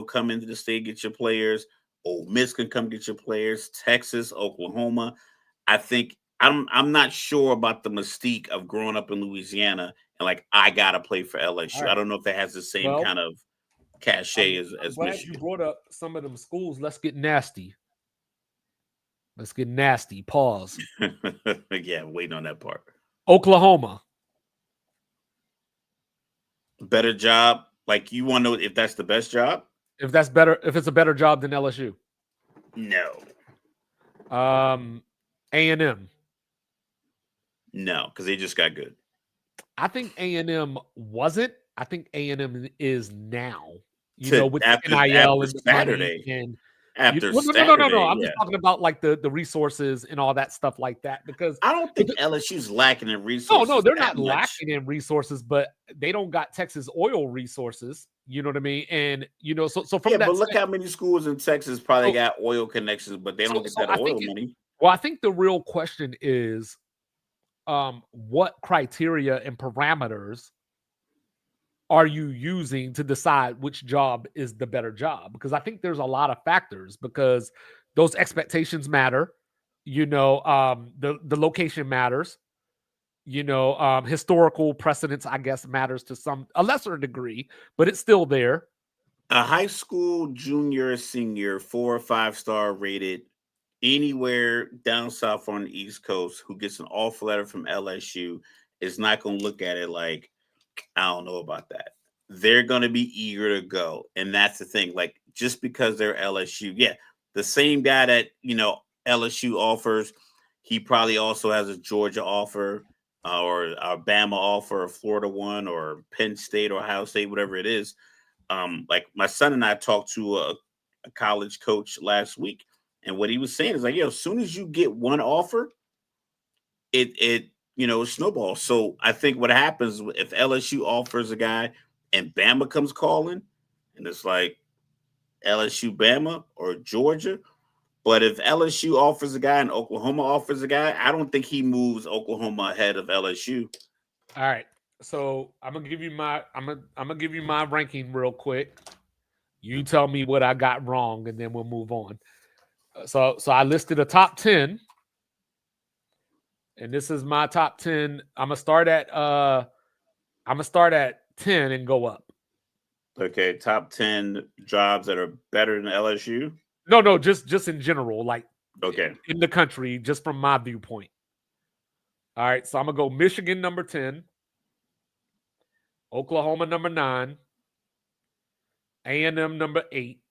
come into the state, get your players. Ole Miss can come get your players. Texas, Oklahoma. I think I'm not sure about the mystique of growing up in Louisiana and like I gotta play for All LSU. I right. don't know if that has the same Well, kind of cachet I'm as glad you Michigan. brought up some of them schools. Let's get nasty. Let's get nasty. Pause. Yeah, waiting on that part. Oklahoma. Better job. Like you want to know if that's the best job? If that's better, if it's a better job than LSU. No. A&M. No, because they just got good. I think A&M wasn't. I think A&M is now. With After NIL and the Saturday. money and After no. Saturday, I'm yeah. just talking about like the resources and all that stuff like that. Because I don't think LSU's lacking in resources. no, they're that not much. lacking in resources, but they don't got Texas oil resources. You know what I mean? And so from that. But look how many schools in Texas probably got oil connections, but they don't get that oil money. Well, I think the real question is, what criteria and parameters are you using to decide which job is the better job? Because I think there's a lot of factors because those expectations matter. The location matters. Historical precedence, I guess, matters to a lesser degree, but it's still there. A high school junior, senior, 4 or 5-star rated anywhere down south on the East Coast who gets an offer letter from LSU is not going to look at it like, I don't know about that. They're going to be eager to go. And that's the thing. Like, just because they're LSU, yeah, the same guy that, LSU offers, he probably also has a Georgia offer or a Bama offer, a Florida one, or Penn State or Ohio State, whatever it is. Like my son and I talked to a college coach last week, and what he was saying is like, as soon as you get one offer, it snowballs. So I think what happens if LSU offers a guy and Bama comes calling, and it's like LSU, Bama, or Georgia. But if LSU offers a guy and Oklahoma offers a guy, I don't think he moves Oklahoma ahead of LSU. All right. So I'm gonna give you my ranking real quick. You tell me what I got wrong, and then we'll move on. So I listed a top 10, and this is my top 10. I'm gonna start at 10 and go up. Okay, top 10 jobs that are better than LSU. No, just in general, like in the country, just from my viewpoint. All right, so I'm gonna go Michigan number 10, Oklahoma number 9, A&M number 8,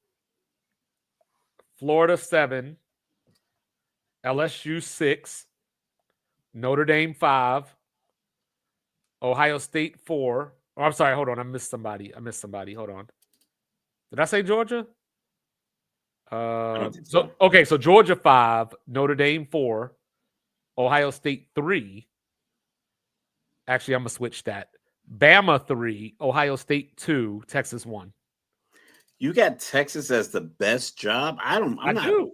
Florida 7, LSU 6, Notre Dame 5, Ohio State 4. Oh, I'm sorry. Hold on. I missed somebody. Hold on. Did I say Georgia? I don't think so. Okay. So Georgia 5, Notre Dame 4, Ohio State 3. Actually, I'm going to switch that. Bama 3, Ohio State 2, Texas 1. You got Texas as the best job? I don't.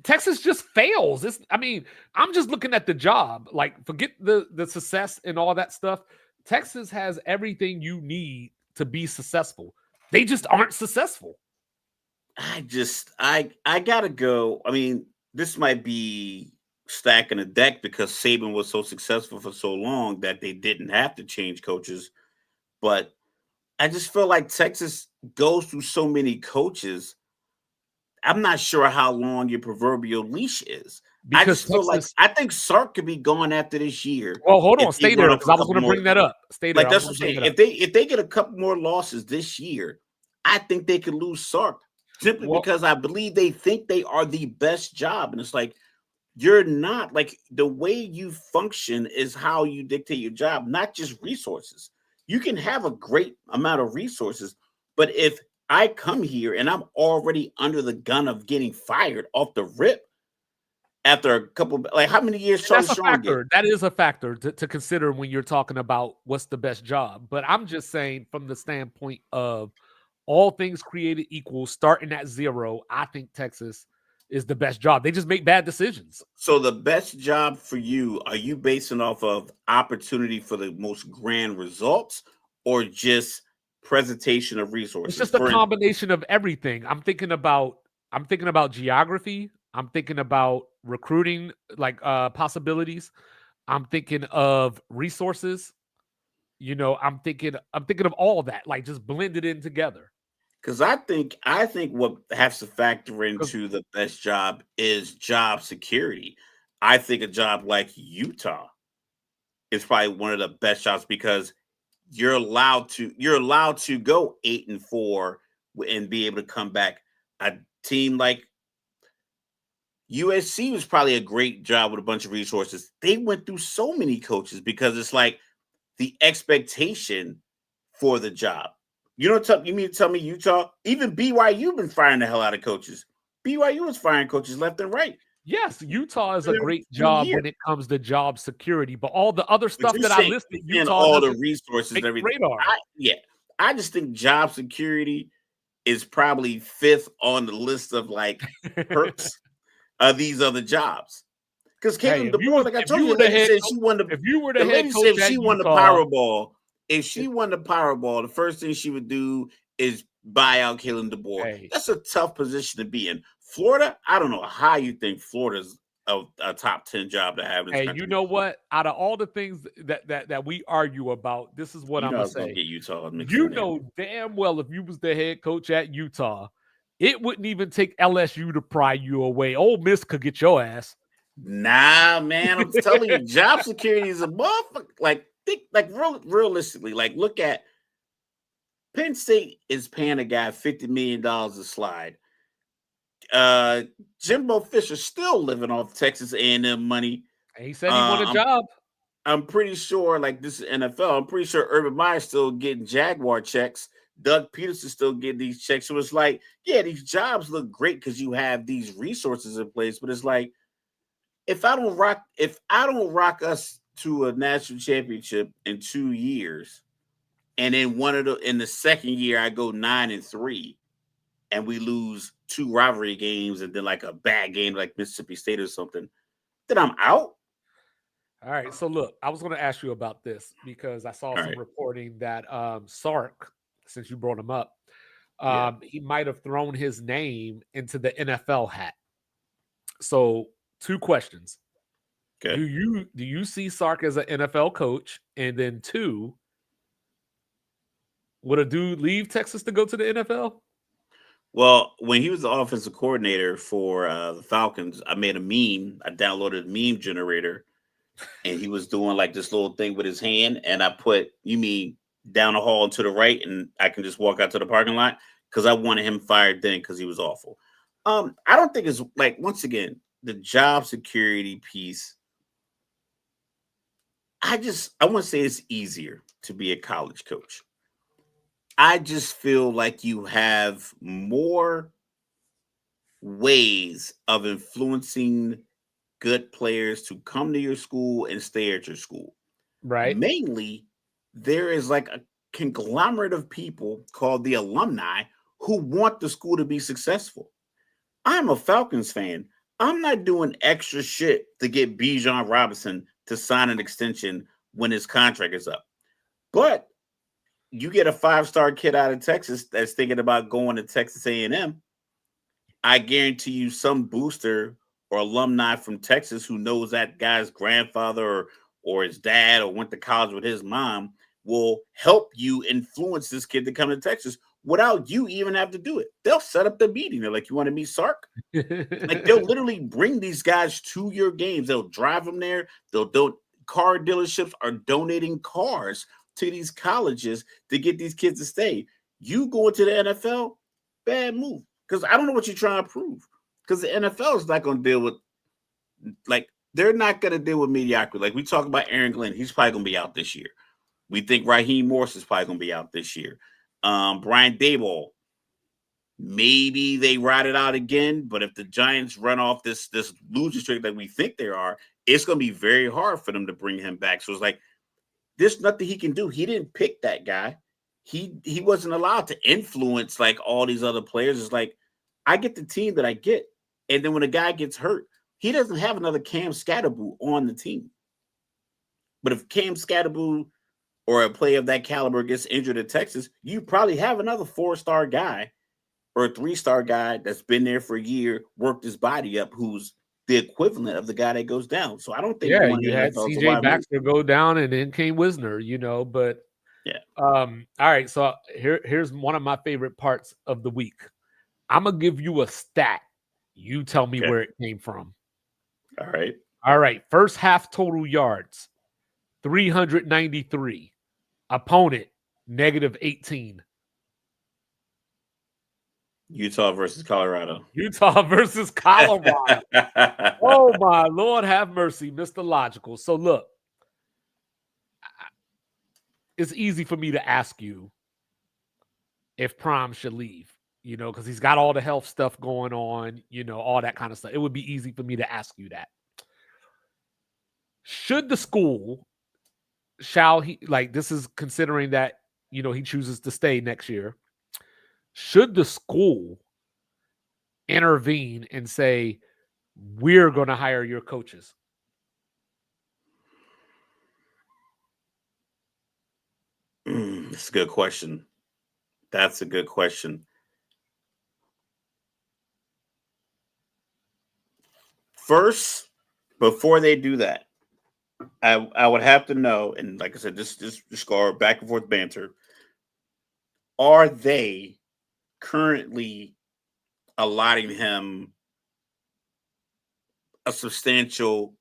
Texas just fails. I'm just looking at the job. Like, forget the success and all that stuff. Texas has everything you need to be successful. They just aren't successful. I gotta go. I mean, this might be stacking the deck because Saban was so successful for so long that they didn't have to change coaches. But I just feel like Texas goes through so many coaches. I'm not sure how long your proverbial leash is. Because I just feel like I think Sark could be gone after this year. Well, hold on, stay there because I was going to bring that up. Stay there. Like that's what I'm saying. If they get a couple more losses this year, I think they could lose Sark simply because I believe they think they are the best job, and it's like you're not. Like the way you function is how you dictate your job, not just resources. You can have a great amount of resources, but if I come here and I'm already under the gun of getting fired off the rip after a couple, like how many years? That's a factor. That is a factor to consider when you're talking about what's the best job. But I'm just saying from the standpoint of all things created equal, starting at 0, I think Texas is the best job. They just make bad decisions. So the best job for you, are you basing off of opportunity for the most grand results or just presentation of resources? It's just a combination of everything. I'm thinking about geography. I'm thinking about recruiting, like possibilities. I'm thinking of resources. I'm thinking of all that, like just blended in together. Because I think what has to factor into the best job is job security. I think a job like Utah is probably one of the best jobs because you're allowed to go 8-4 and be able to come back. A team like USC was probably a great job with a bunch of resources. They went through so many coaches because it's like the expectation for the job. You mean to tell me Utah? Even BYU been firing the hell out of coaches. BYU was firing coaches left and right. Yes, Utah is a great job when it comes to job security, but all the other stuff that I listed, Utah all the resources and everything. I just think job security is probably 5th on the list of like perks of these other jobs. Because Caitlin DeBoer, like I told you, the lady said she won the Powerball. If she won the Powerball, the first thing she would do is buy out Kalen DeBoer. Hey. That's a tough position to be in. Florida, I don't know how you think Florida's a top 10 job to have in this country. You know what? Out of all the things that we argue about, this is what I'm going to say. Get Utah damn well if you was the head coach at Utah, it wouldn't even take LSU to pry you away. Ole Miss could get your ass. Nah, man, I'm telling you, job security is a motherfucker. Realistically, like look at Penn State is paying a guy $50 million a slide. Jimbo Fisher still living off Texas A&M money. He said he won a job. I'm pretty sure, like this is NFL. I'm pretty sure Urban Meyer's still getting Jaguar checks. Doug Peterson's still getting these checks. So it's like, yeah, these jobs look great because you have these resources in place. But it's like, if I don't rock us to a national championship in 2 years, and then in the second year I go 9-3, and we lose 2 rivalry games, and then like a bad game like Mississippi State or something, then I'm out. All right. So look, I was going to ask you about this because I saw some reporting that Sark, since you brought him up, he might have thrown his name into the NFL hat. So 2 questions. Okay. Do you see Sark as an NFL coach? And then 2, would a dude leave Texas to go to the NFL? Well, when he was the offensive coordinator for the Falcons, I made a meme. I downloaded a meme generator, and he was doing like this little thing with his hand. And I put, you mean down the hall and to the right, and I can just walk out to the parking lot because I wanted him fired then because he was awful. I don't think it's like, once again, the job security piece, I want to say it's easier to be a college coach. I just feel like you have more ways of influencing good players to come to your school and stay at your school. Right. Mainly, there is like a conglomerate of people called the alumni who want the school to be successful. I'm a Falcons fan. I'm not doing extra shit to get Bijan Robinson to sign an extension when his contract is up. But you get a 5-star kid out of Texas that's thinking about going to Texas A&M. I guarantee you some booster or alumni from Texas who knows that guy's grandfather or his dad or went to college with his mom will help you influence this kid to come to Texas without you even have to do it. They'll set up the meeting. They're like, you want to meet Sark? Like they'll literally bring these guys to your games. They'll drive them there. Car dealerships are donating cars to these colleges to get these kids to stay. You going to the NFL, bad move. Because I don't know what you're trying to prove. Because the NFL is not going to deal with, like, they're not going to deal with mediocrity. Like we talk about Aaron Glenn, he's probably going to be out this year. We think Raheem Morris is probably going to be out this year. Brian Daboll, maybe they ride it out again. But if the Giants run off this losing streak that we think they are, it's going to be very hard for them to bring him back. So it's like, there's nothing he can do. He didn't pick that guy. He wasn't allowed to influence like all these other players. It's like, I get the team that I get. And then when a guy gets hurt, he doesn't have another Cam Scatterboo on the team. But if Cam Scatterboo or a player of that caliber gets injured at Texas, you probably have another 4-star guy or a 3-star guy that's been there for a year, worked his body up, who's the equivalent of the guy that goes down. So I don't think you had CJ Baxter go down and then came Wisner, but yeah. All right. So here's one of my favorite parts of the week. I'm gonna give you a stat. You tell me where it came from. All right. All right. First half total yards, 393. Opponent, -18. Utah versus Colorado. Utah versus Colorado. Oh, my Lord, have mercy, Mr. Logical. So, look, it's easy for me to ask you if Prime should leave, because he's got all the health stuff going on, all that kind of stuff. It would be easy for me to ask you that. Should the school, this is considering that, he chooses to stay next year. Should the school intervene and say, we're going to hire your coaches? That's a good question. That's a good question. First, before they do that, I would have to know, and like I said, just go back and forth banter. Are they currently allotting him a substantial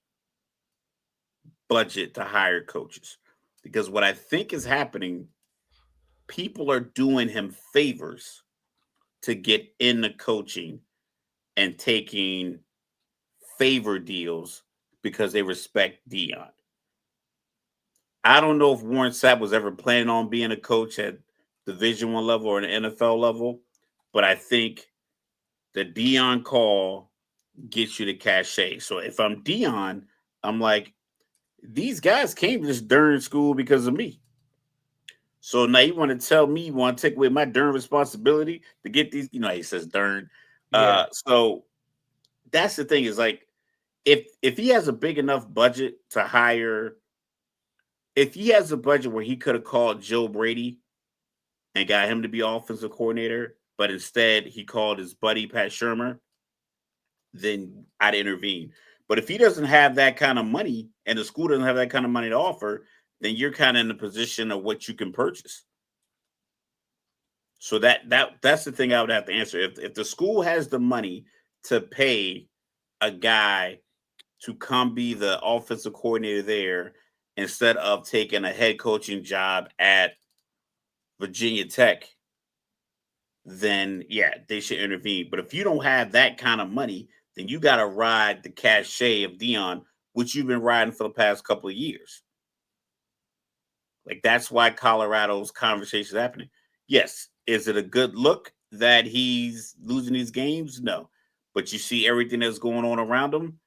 budget to hire coaches? Because what I think is happening, people are doing him favors to get into coaching and taking favor deals because they respect Deion. I don't know if Warren Sapp was ever planning on being a coach at Division I level or an NFL level, but I think the Deion call gets you the cachet. So if I'm Deion, I'm like, these guys came to this darn school because of me. So now you want to tell me you want to take away my darn responsibility to get these, he says darn. Yeah. So that's the thing is like, if he has a big enough budget to hire, if he has a budget where he could have called Joe Brady and got him to be offensive coordinator, but instead he called his buddy Pat Shurmur, then I'd intervene. But if he doesn't have that kind of money and the school doesn't have that kind of money to offer, then you're kind of in the position of what you can purchase. So that's the thing I would have to answer. If the school has the money to pay a guy to come be the offensive coordinator there instead of taking a head coaching job at Virginia Tech, then yeah, they should intervene. But if you don't have that kind of money then you got to ride the cachet of Deion, which you've been riding for the past couple of years. Like, that's why Colorado's conversation is happening. Yes. Is it a good look that he's losing these games? No. But you see everything that's going on around him.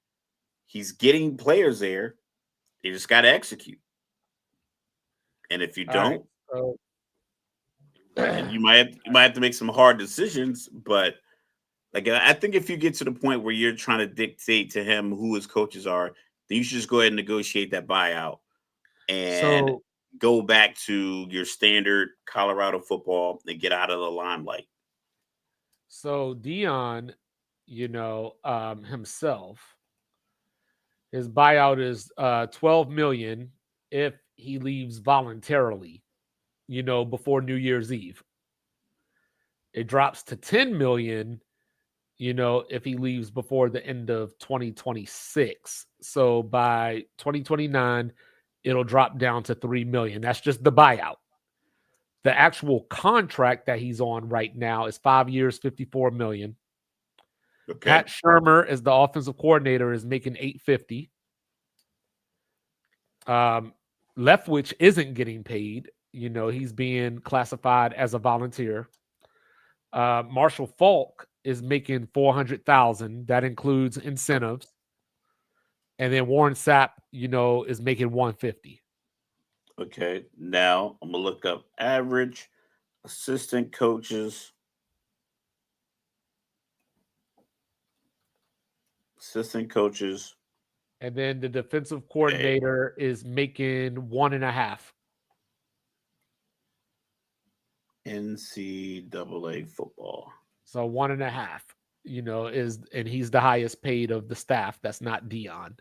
He's getting players there. They just got to execute. And if you don't, and you might have to make some hard decisions. But like, I think if you get to the point where you're trying to dictate to him who his coaches are, then you should just go ahead and negotiate that buyout and go back to your standard Colorado football and get out of the limelight. So Deion, himself, his buyout is $12 million if he leaves voluntarily, before New Year's Eve. It drops to $10 million, if he leaves before the end of 2026. So by 2029, it'll drop down to $3 million. That's just the buyout. The actual contract that he's on right now is 5 years, $54 million. Okay. Pat Shurmur, as the offensive coordinator, is making $850. Leftwich isn't getting paid. He's being classified as a volunteer. Marshall Falk is making $400,000. That includes incentives. And then Warren Sapp, is making $150. Okay. Now I'm gonna look up average assistant coaches. And then the defensive coordinator is making 1.5. NCAA football. So 1.5, and he's the highest paid of the staff. That's not Deion.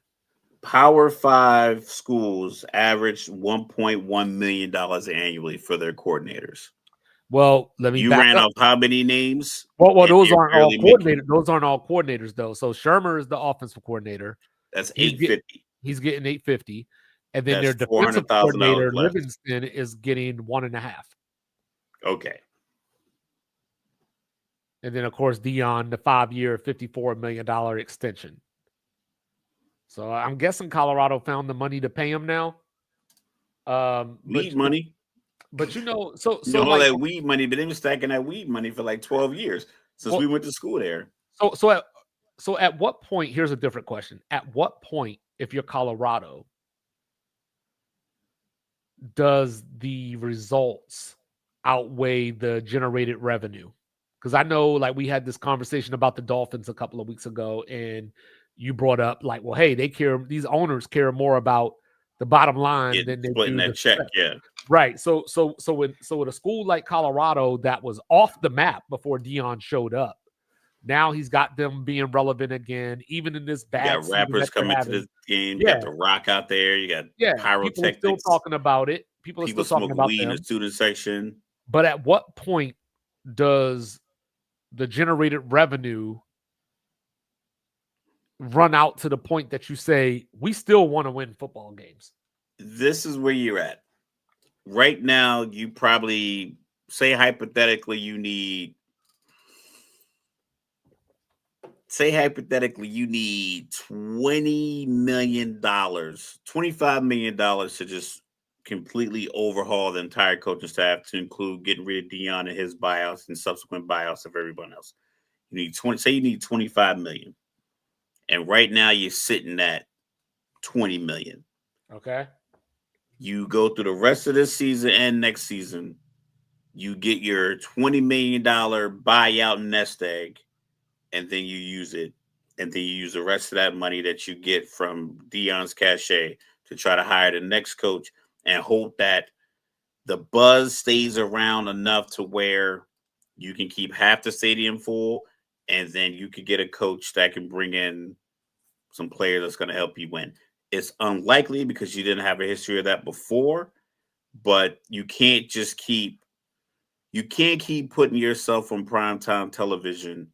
Power 5 schools average $1.1 million annually for their coordinators. Well, let me. You ran off how many names? Well, those aren't all coordinators. Those aren't all coordinators, though. So Shurmur is the offensive coordinator. That's $850. He's getting $850, and then their defensive coordinator Livingston is getting 1.5. Okay. And then, of course, Deion, the 5-year, $54 million extension. So I'm guessing Colorado found the money to pay him now. Weed money. But all that weed money, but they been stacking that weed money for like 12 years since we went to school there. So at what point, here's a different question. At what point, if you're Colorado, does the results outweigh the generated revenue? Because I know, like, we had this conversation about the Dolphins a couple of weeks ago, and you brought up, like, well, hey, these owners care more about the bottom line than they do that check. Yeah. Right. So with a school like Colorado that was off the map before Deion showed up, now he's got them being relevant again, even in this bad. You got rappers coming to this game. You got The Rock out there. You got pyrotechnics. People are still talking about it. People are still talking about weed in the student section. But at what point does the generated revenue run out to the point that you say, we still want to win football games? This is where you're at. Right now, you probably say hypothetically you need $20 million, $25 million to just completely overhaul the entire coaching staff, to include getting rid of Deion and his buyouts and subsequent buyouts of everyone else. You need $25 million. And right now you're sitting at $20 million. Okay. You go through the rest of this season and next season, you get your $20 million buyout nest egg, and then you use it. And then you use the rest of that money that you get from Deion's cachet to try to hire the next coach and hope that the buzz stays around enough to where you can keep half the stadium full, and then you could get a coach that can bring in some players that's going to help you win. It's unlikely because you didn't have a history of that before, but you can't keep putting yourself on primetime television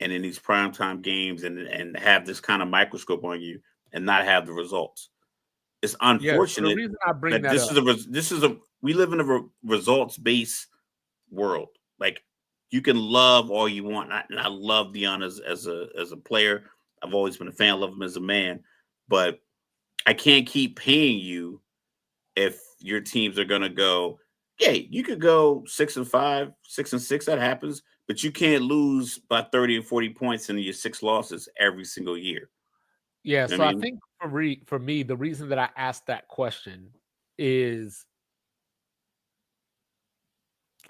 and in these primetime games and have this kind of microscope on you and not have the results. It's unfortunate. The reason I bring that we live in a results-based world. Like, you can love all you want, and I love Deion as a player. I've always been a fan, love him as a man, but I can't keep paying you if your teams are gonna go. Yeah, you could go 6-5, 6-6. That happens, but you can't lose by 30 and 40 points in your 6 losses every single year. Yeah, You know so what I I mean? think for me, the reason that I asked that question is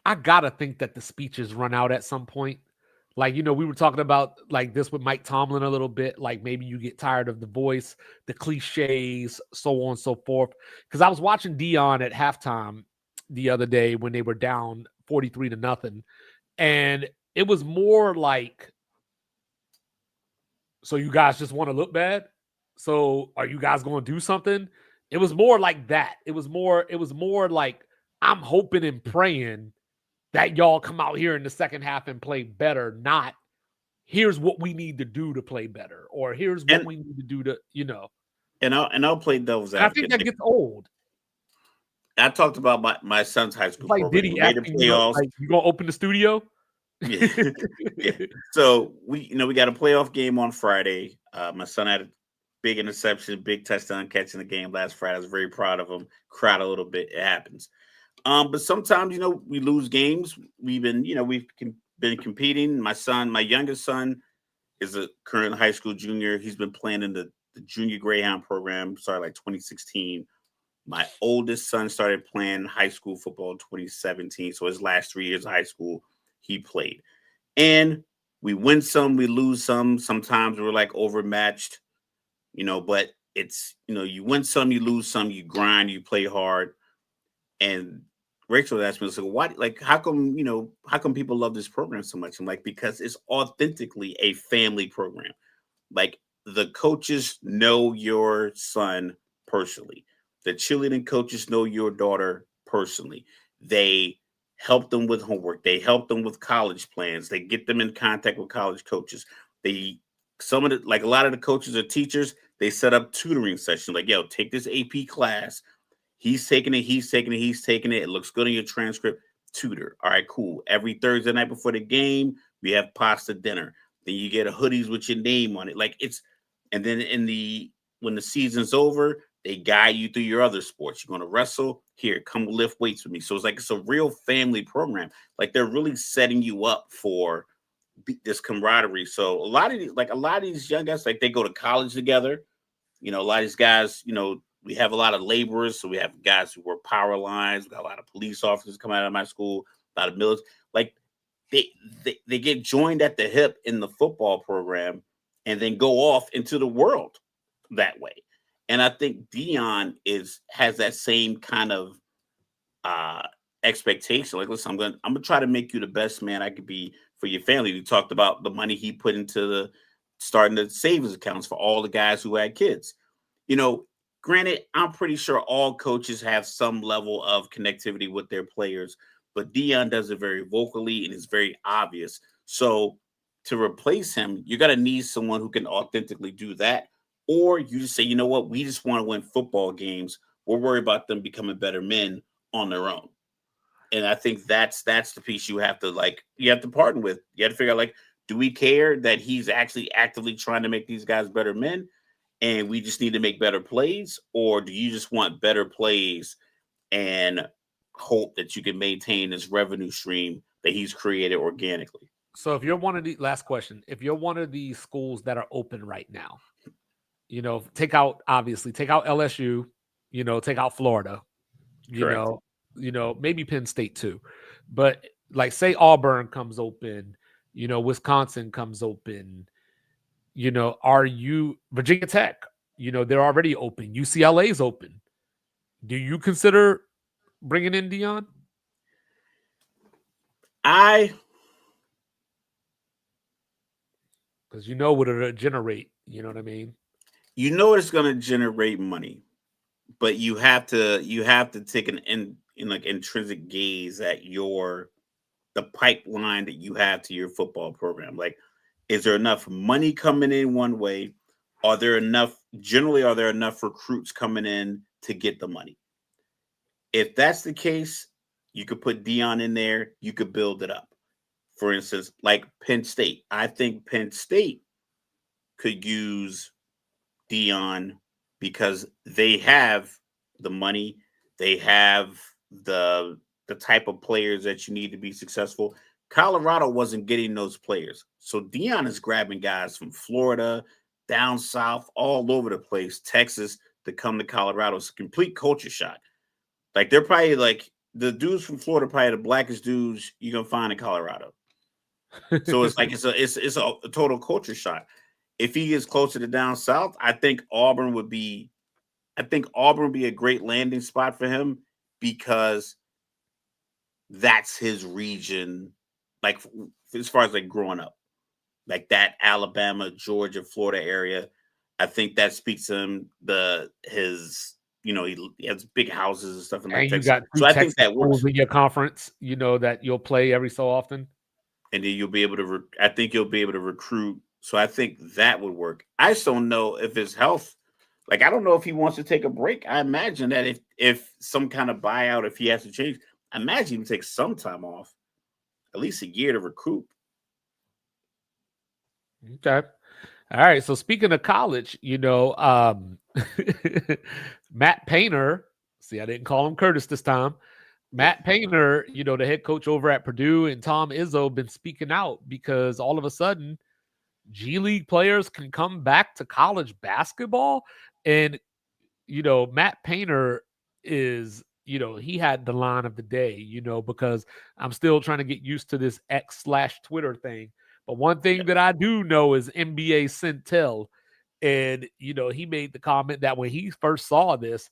I gotta think that the speeches run out at some point. Like, we were talking about like this with Mike Tomlin a little bit. Like maybe you get tired of the voice, the cliches, so on and so forth. Because I was watching Deion at halftime the other day when they were down 43-0, and it was more like, so you guys just want to look bad? So are you guys going to do something? It was more like that. It was more like I'm hoping and praying that y'all come out here in the second half and play better, not here's what we need to do to play better, or here's what And we need to do to. I'll play devil's And I think advocate. that gets old. I talked about my son's high It's school like program. We Diddy made the asking playoffs. like, you gonna open the studio? Yeah, yeah. So we got a playoff game on Friday. My son had a big interception, big touchdown catch in the game last Friday. I was very proud of him. Cried a little bit. It happens. But sometimes we lose games. Been competing. My youngest son, is a current high school junior. He's been playing in the junior Greyhound program. Started like 2016. My oldest son started playing high school football in 2017. So his last 3 years of high school, he played. And we win some, we lose some. Sometimes we're like overmatched, but it's, you win some, you lose some, you grind, you play hard. And Rachel asked me, so why, like, how come people love this program so much? I'm like, because it's authentically a family program. Like, the coaches know your son personally. The cheerleading coaches know your daughter personally. They help them with homework. They help them with college plans. They get them in contact with college coaches. They like a lot of the coaches or teachers, they set up tutoring sessions. Like, yo, take this AP class. He's taking it. He's taking it. He's taking it. It looks good in your transcript. Tutor. All right, cool. Every Thursday night before the game, we have pasta dinner. Then you get a hoodies with your name on it. And then when the season's over, they guide you through your other sports. You're going to wrestle. Here, come lift weights with me. So it's a real family program. Like, they're really setting you up for this camaraderie. So a lot of these young guys, like, they go to college together. A lot of these guys, we have a lot of laborers. So we have guys who work power lines. We got a lot of police officers coming out of my school, a lot of military. Like, they get joined at the hip in the football program and then go off into the world that way. And I think Deion has that same kind of expectation. Like, listen, I'm gonna try to make you the best man I could be for your family. We talked about the money he put into the starting the savings accounts for all the guys who had kids. Granted, I'm pretty sure all coaches have some level of connectivity with their players, but Deion does it very vocally and it's very obvious. So to replace him, you're gonna need someone who can authentically do that. Or you just say, you know what, we just want to win football games. We're worried about them becoming better men on their own. And I think that's the piece you have to partner with. You have to figure out, like, do we care that he's actually actively trying to make these guys better men? And we just need to make better plays? Or do you just want better plays and hope that you can maintain this revenue stream that he's created organically? So if you're one of the last question, if you're one of these schools that are open right now, take out LSU, take out Florida, Correct. Maybe Penn State too. But like, say Auburn comes open, Wisconsin comes open, are you Virginia Tech? They're already open. UCLA's open. Do you consider bringing in Deion? Because what it'll generate. You know what I mean? It's going to generate money, but you have to take an intrinsic gaze at the pipeline that you have to your football program. Like, is there enough money coming in one way? Are there enough recruits coming in to get the money? If that's the case, you could put Deion in there. You could build it up. For instance, like Penn State. I think Penn State could use Deion because they have the money, they have the type of players that you need to be successful. Colorado wasn't getting those players. So Deion is grabbing guys from Florida, down south, all over the place, Texas, to come to Colorado. It's a complete culture shock. Like they're probably like the dudes from Florida, probably the blackest dudes you're gonna find in Colorado. So it's like it's a total culture shock. If he gets closer to down south, I think Auburn would be a great landing spot for him because that's his region. Like as far as like growing up, like that Alabama, Georgia, Florida area, I think that speaks to him. He has big houses and stuff in like And you Texas. got two So I Texas think that works. schools in your conference, that you'll play every so often. And then you'll be able to. I think you'll be able to recruit. So I think that would work. I just don't know if his health. Like I don't know if he wants to take a break. I imagine that if some kind of buyout, if he has to change, I imagine he would take some time off, at least a year to recoup. Okay. All right. So speaking of college, Matt Painter. See, I didn't call him Curtis this time. Matt Painter, the head coach over at Purdue, and Tom Izzo been speaking out because all of a sudden G League players can come back to college basketball. And, Matt Painter is, he had the line of the day, because I'm still trying to get used to this X/Twitter thing. But one thing that I do know is NBA Centel. And, he made the comment that when he first saw this,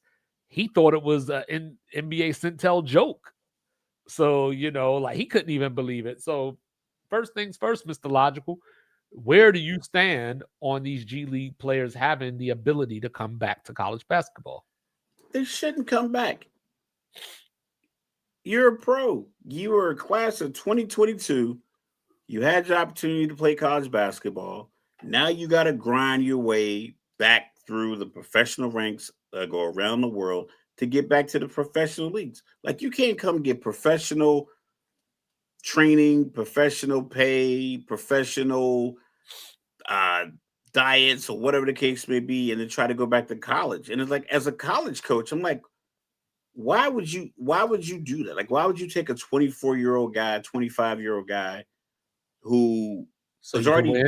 he thought it was an NBA Centel joke. So, like he couldn't even believe it. So first things first, Mr. Logical, where do you stand on these G League players having the ability to come back to college basketball? They shouldn't come back. You're a pro. You were a class of 2022. You had your opportunity to play college basketball. Now you got to grind your way back through the professional ranks that go around the world to get back to the professional leagues. Like you can't come get professional training, professional pay, professional diets or whatever the case may be, and then try to go back to college. And it's like, as a college coach, I'm like, why would you do that? Like, why would you take a 24-year-old guy, 25-year-old guy who is already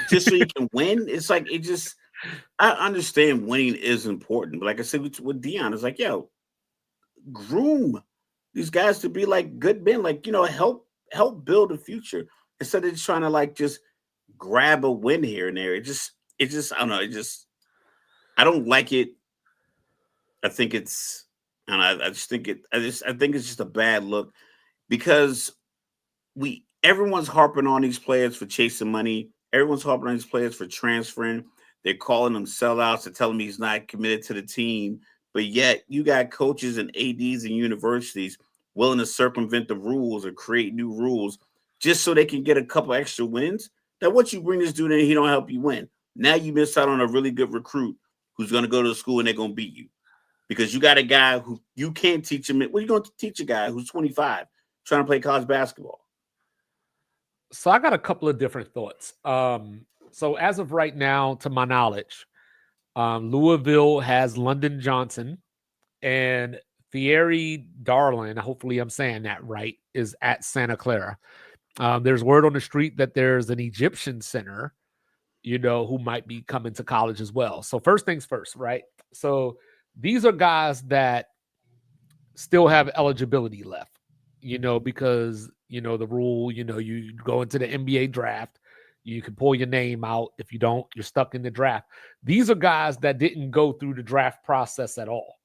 just so you can win? It's like, I understand winning is important, but like I said with Deion, it's like, yo, groom these guys to be like good men, like, help build a future instead of just trying to like just grab a win here and there. It just I don't know. I don't like it. I think it's, and I think it's just a bad look because everyone's harping on these players for chasing money. Everyone's harping on these players for transferring. They're calling them sellouts. They're telling me he's not committed to the team. But yet you got coaches and ADs and universities willing to circumvent the rules or create new rules just so they can get a couple extra wins. Now, once you bring this dude in, he don't help you win. Now you miss out on a really good recruit who's going to go to the school and they're going to beat you because you got a guy who you can't teach him. What are you going to teach a guy who's 25 trying to play college basketball? So I got a couple of different thoughts. So as of right now, to my knowledge, Louisville has London Johnson and Thierry Darlin, hopefully I'm saying that right, is at Santa Clara. There's word on the street that there's an Egyptian center, who might be coming to college as well. So first things first, right? So these are guys that still have eligibility left, because, the rule, you go into the NBA draft, you can pull your name out. If you don't, you're stuck in the draft. These are guys that didn't go through the draft process at all.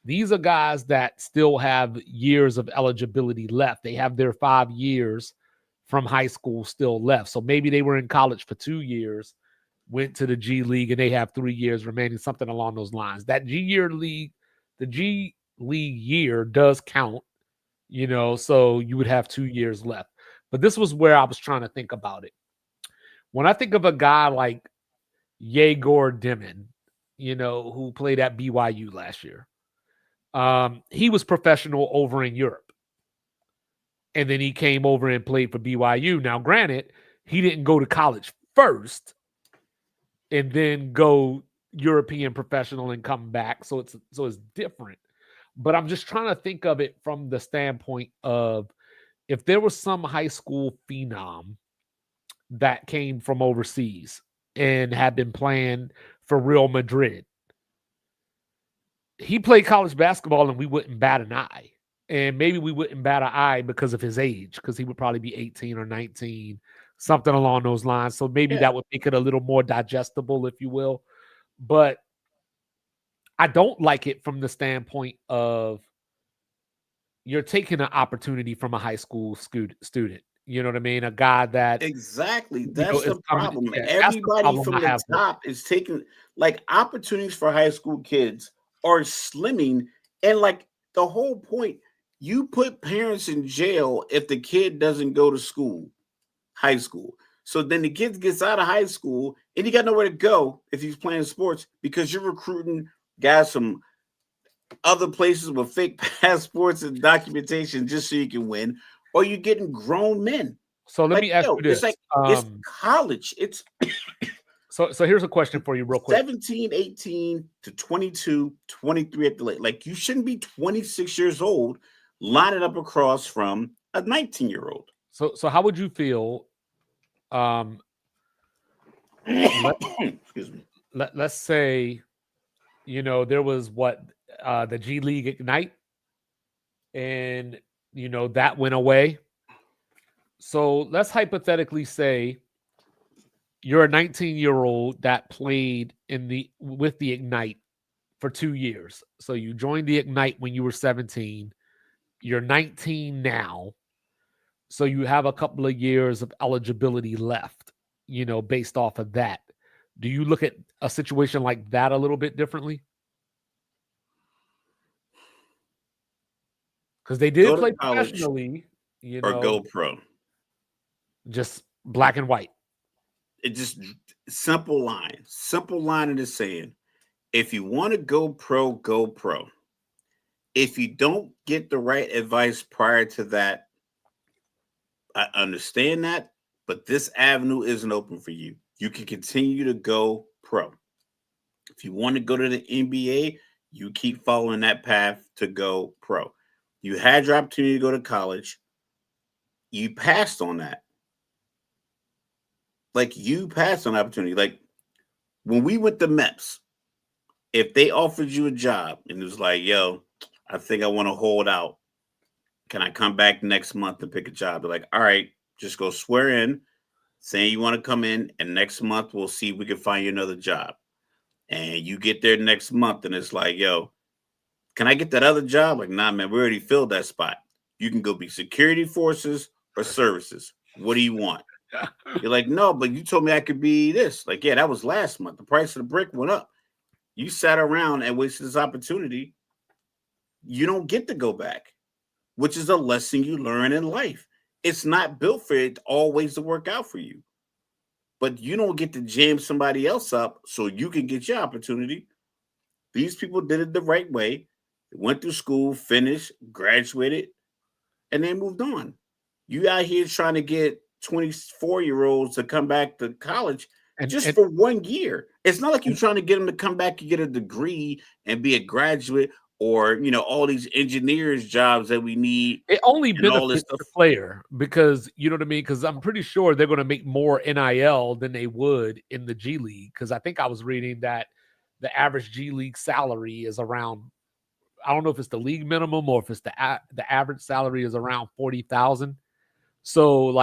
These are guys that still have years of eligibility left. They have their 5 years from high school still left. So maybe they were in college for 2 years, went to the G League, and they have 3 years remaining, something along those lines. That the G League year does count, so you would have 2 years left. But this was where I was trying to think about it. When I think of a guy like Yegor Dimon, who played at BYU last year, he was professional over in Europe. And then he came over and played for BYU. Now, granted, he didn't go to college first. and then go European professional and come back. So it's different. But I'm just trying to think of it from the standpoint of if there was some high school phenom that came from overseas and had been playing for Real Madrid. He played college basketball and we wouldn't bat an eye. And maybe we wouldn't bat an eye because of his age, because he would probably be 18 or 19, something along those lines. So maybe that would make it a little more digestible, if you will. But I don't like it from the standpoint of you're taking an opportunity from a high school student. You know what I mean? A guy that exactly that's the problem. Yeah, Everybody from the top is taking like opportunities for high school kids are slimming, and like the whole point, you put parents in jail if the kid doesn't go to school, high school. So then the kid gets out of high school and he got nowhere to go if he's playing sports because you're recruiting guys from other places with fake passports and documentation just so you can win, or you're getting grown men. So let me ask you this. It's like it's college. It's so here's a question for you real quick. 17, 18 to 22, 23 at the late. Like you shouldn't be 26 years old lining up across from a 19-year-old. So how would you feel? Excuse me. Let's say, there was the G League Ignite, and that went away. So let's hypothetically say you're a 19-year-old that played with the Ignite for 2 years. So you joined the Ignite when you were 17. You're 19 now. So you have a couple of years of eligibility left, based off of that. Do you look at a situation like that a little bit differently? Because they did play professionally, or go pro. Just black and white. It just simple line in the saying. If you want to go pro, go pro. If you don't get the right advice prior to that, I understand that, but this avenue isn't open for you. You can continue to go pro. If you want to go to the NBA, you keep following that path to go pro. You had your opportunity to go to college. You passed on that. Like you passed on opportunity. Like when we went to MEPS, if they offered you a job and it was like, yo, I think I want to hold out. Can I come back next month and pick a job? They're like, all right, just go swear in, saying you want to come in, and next month we'll see if we can find you another job. And you get there next month and it's like, yo, can I get that other job? Like, nah, man, we already filled that spot. You can go be security forces or services. What do you want? You're like, no, but you told me I could be this. Like, yeah, that was last month. The price of the brick went up. You sat around and wasted this opportunity. You don't get to go back, which is a lesson you learn in life. It's not built for it always to work out for you. But you don't get to jam somebody else up so you can get your opportunity. These people did it the right way. They went through school, finished, graduated, and they moved on. You out here trying to get 24-year-olds to come back to college for 1 year. It's not like you're trying to get them to come back and get a degree and be a graduate or, all these engineers jobs that we need. It only benefits the player because, you know what I mean? Because I'm pretty sure they're going to make more NIL than they would in the G League. Because I think I was reading that the average G League salary is around, I don't know if it's the league minimum or if it's the average salary is around 40,000. So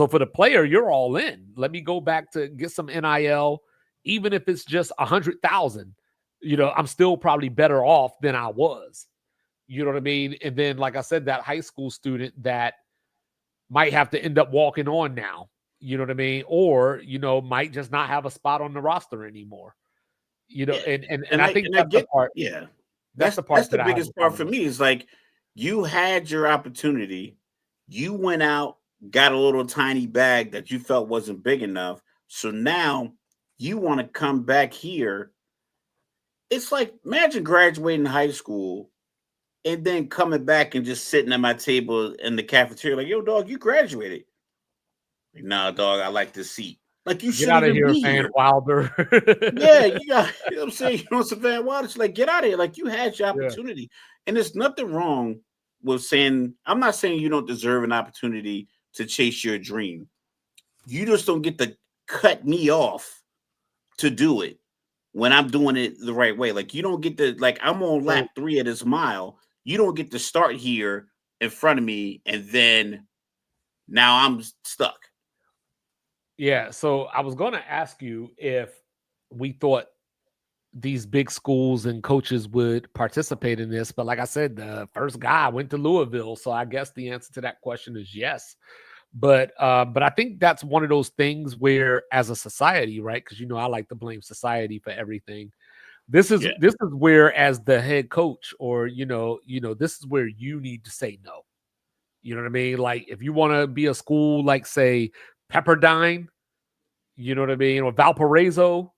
for the player, you're all in. Let me go back to get some NIL, even if it's just 100,000. I'm still probably better off than I was. You know what I mean? And then, like I said, that high school student that might have to end up walking on now. You know what I mean? Or might just not have a spot on the roster anymore. And I think that's the part. Yeah, that's the part. That's the biggest part for me. Is like you had your opportunity. You went out, got a little tiny bag that you felt wasn't big enough. So now you want to come back here. It's like, imagine graduating high school and then coming back and just sitting at my table in the cafeteria like, yo, dog, you graduated. Like, nah, dog, I like this seat. Like you Get out shouldn't of even here, be Van here. Wilder. Yeah, you got. You know what I'm saying? You know some Van Wilder. Like get out of here. Like you had your Yeah. opportunity, and there's nothing wrong with saying. I'm not saying you don't deserve an opportunity to chase your dream. You just don't get to cut me off to do it when I'm doing it the right way. Like you don't get to like I'm on So, lap 3 of this mile. You don't get to start here in front of me, and then now I'm stuck. yeah. So I was going to ask you if we thought these big schools and coaches would participate in this, but like I said, the first guy went to Louisville, so I guess the answer to that question is yes. But I think that's one of those things where, as a society, right? Because I like to blame society for everything. This is Yeah. this is where, as the head coach, or this is where you need to say no. You know what I mean? Like if you want to be a school like say Pepperdine, you know what I mean, or Valparaiso,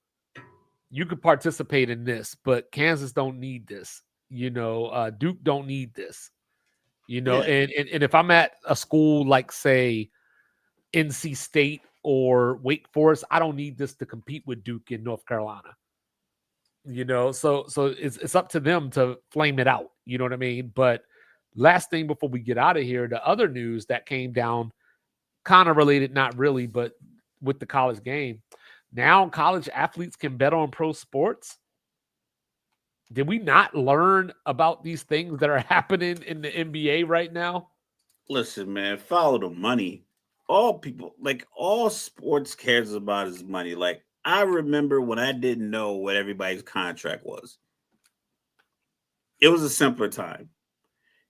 you could participate in this, but Kansas don't need this. Duke don't need this. Yeah. And if I'm at a school like say NC State or Wake Forest, I don't need this to compete with Duke in North Carolina. So it's up to them to flame it out. You know what I mean? But last thing before we get out of here, the other news that came down, kind of related, not really, but with the college game. Now college athletes can bet on pro sports. Did we not learn about these things that are happening in the NBA right now? Listen, man, follow the money. All people, like all sports cares about is money. Like I remember when I didn't know what everybody's contract was. It was a simpler time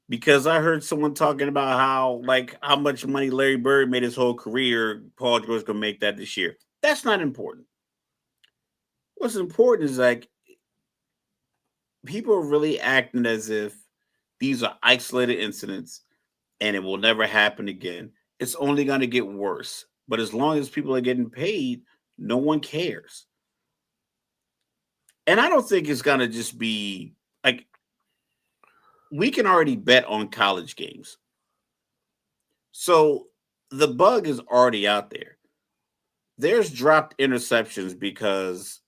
because I heard someone talking about how much money Larry Bird made his whole career. Paul George gonna make that this year. That's not important. What's important is like people are really acting as if these are isolated incidents and it will never happen again. It's only going to get worse. But as long as people are getting paid, no one cares. And I don't think it's going to just be like we can already bet on college games. So the bug is already out there. There's dropped interceptions because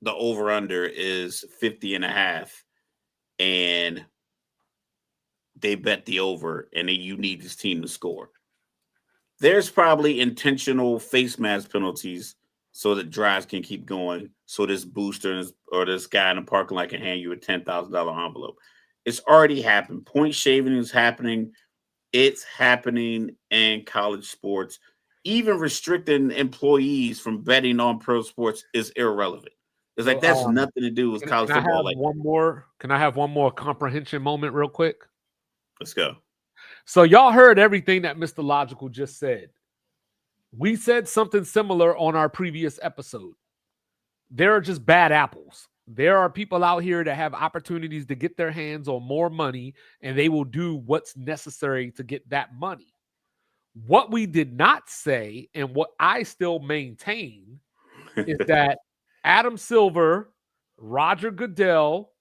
the over under is 50 and a half and they bet the over and then you need this team to score. There's probably intentional face mask penalties so that drives can keep going. So this booster or this guy in the parking lot can hand you a $10,000 envelope. It's already happened. Point shaving is happening. It's happening in college sports. Even restricting employees from betting on pro sports is irrelevant. It's like that's nothing to do with college can I football. have Like, one more? Can I have one more comprehension moment real quick? let's go. So y'all heard everything that Mr. Logical just said. We said something similar on our previous episode. There are just bad apples. There are people out here that have opportunities to get their hands on more money, and they will do what's necessary to get that money. What we did not say, and what I still maintain, is that Adam Silver, Roger Goodell,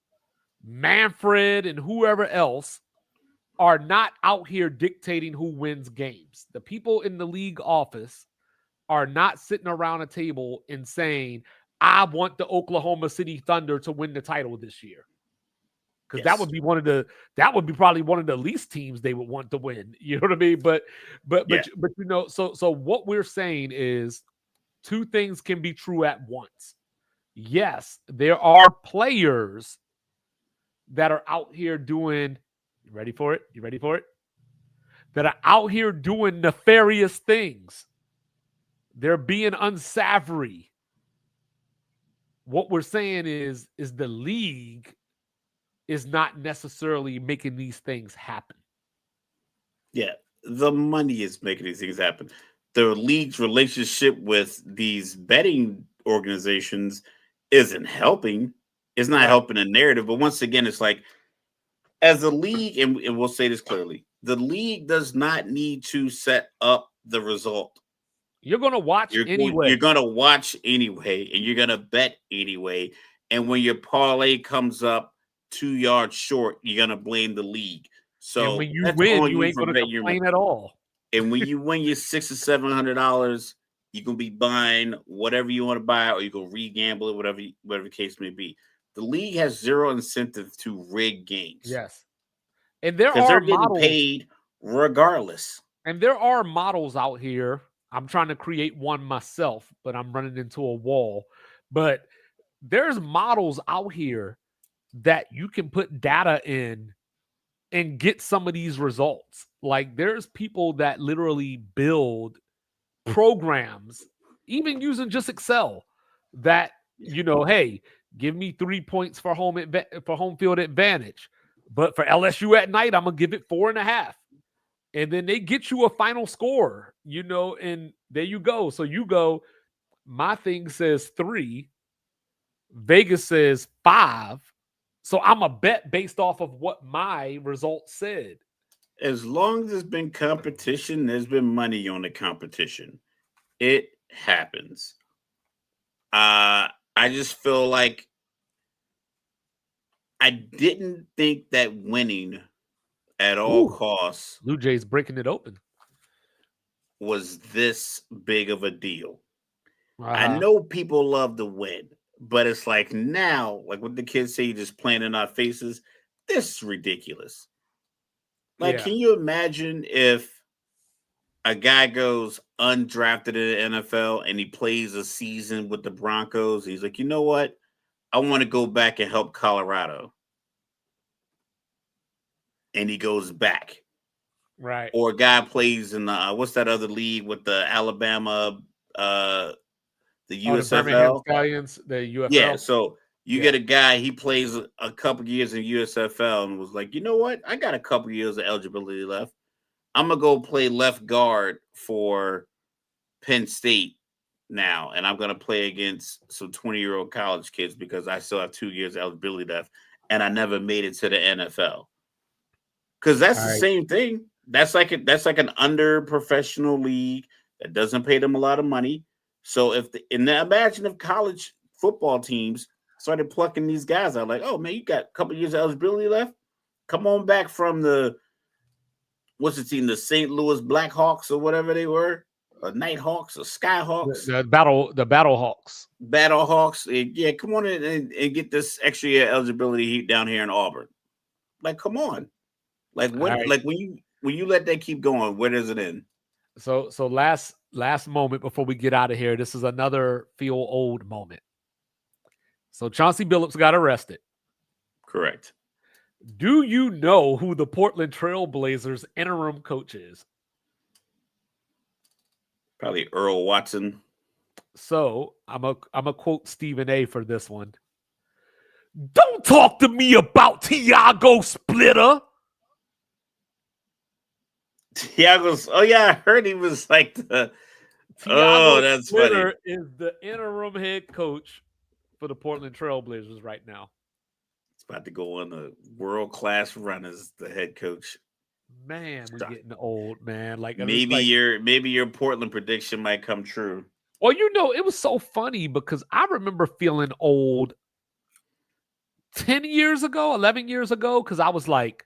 Manfred, and whoever else are not out here dictating who wins games. The people in the league office are not sitting around a table and saying, I want the Oklahoma City Thunder to win the title this year. Because that would be probably one of the least teams they would want to win. You know what I mean? But so what we're saying is two things can be true at once. Yes, there are players that are out here doing, you ready for it? That are out here doing nefarious things. They're being unsavory. What we're saying is the league is not necessarily making these things happen. Yeah, the money is making these things happen. The league's relationship with these betting organizations isn't helping. It's not helping the narrative. But once again, it's like, as a league, and we'll say this clearly, the league does not need to set up the result. You're going to watch anyway. You're going to watch anyway, and you're going to bet anyway. And when your parlay comes up 2 yards short, you're going to blame the league. So and when you win, you ain't going to complain at all. And when you win your $600 or $700, You can be buying whatever you want to buy, or you can re-gamble it, whatever the case may be. The league has zero incentive to rig games. Yes. And there Because are they're getting models, paid regardless. and there are models out here. I'm trying to create one myself, but I'm running into a wall. But there's models out here that you can put data in and get some of these results. Like there's people that literally build programs, even using just Excel, that hey, give me 3 points for home field advantage, but for LSU at night, I'm gonna give it 4.5, and then they get you a final score, and there you go. So you go, my thing says 3, Vegas says 5, so I'm a bet based off of what my results said. As long as there's been competition, there's been money on the competition. It happens. I just feel like I didn't think that winning at all costs Blue Jays breaking it open was this big of a deal. I know people love to win, but it's like now, like what the kids say, just playing in our faces. This is ridiculous. Like, Yeah. Can you imagine if a guy goes undrafted in the NFL and he plays a season with the Broncos? He's like, you know what? I want to go back and help Colorado. And he goes back. Right. Or a guy plays in the, what's that other league with the Alabama, the USFL? The Birmingham Stallions, the UFL. Yeah, so you get a guy, he plays a couple years in USFL and was like, you know what? I got a couple years of eligibility left. I'm going to go play left guard for Penn State now, and I'm going to play against some 20-year-old college kids because I still have 2 years of eligibility left, and I never made it to the NFL. Because that's the same thing. That's like an under professional league that doesn't pay them a lot of money. So imagine if college football teams started plucking these guys out, like, oh man, you got a couple years of eligibility left. Come on back from what's the team, the St. Louis Blackhawks or whatever they were, or Nighthawks or Skyhawks, the Battle Hawks. Battle Hawks. Yeah, come on in and get this extra year eligibility down here in Auburn. Like, come on. Like what? Like when you let that keep going, where does it end? So last moment before we get out of here. This is another feel old moment. So Chauncey Billups got arrested. Correct. Do you know who the Portland Trail Blazers interim coach is? Probably Earl Watson. So I'm a quote Stephen A for this one. Don't talk to me about Tiago Splitter. Tiago's. Oh yeah, I heard he was like the. Tiago that's Splitter funny. is the interim head coach for the Portland Trail Blazers right now. It's about to go on a world-class run as the head coach. Man, we're getting old, man. Like maybe your Portland prediction might come true. Well, it was so funny because I remember feeling old 10 years ago, 11 years ago, because I was like,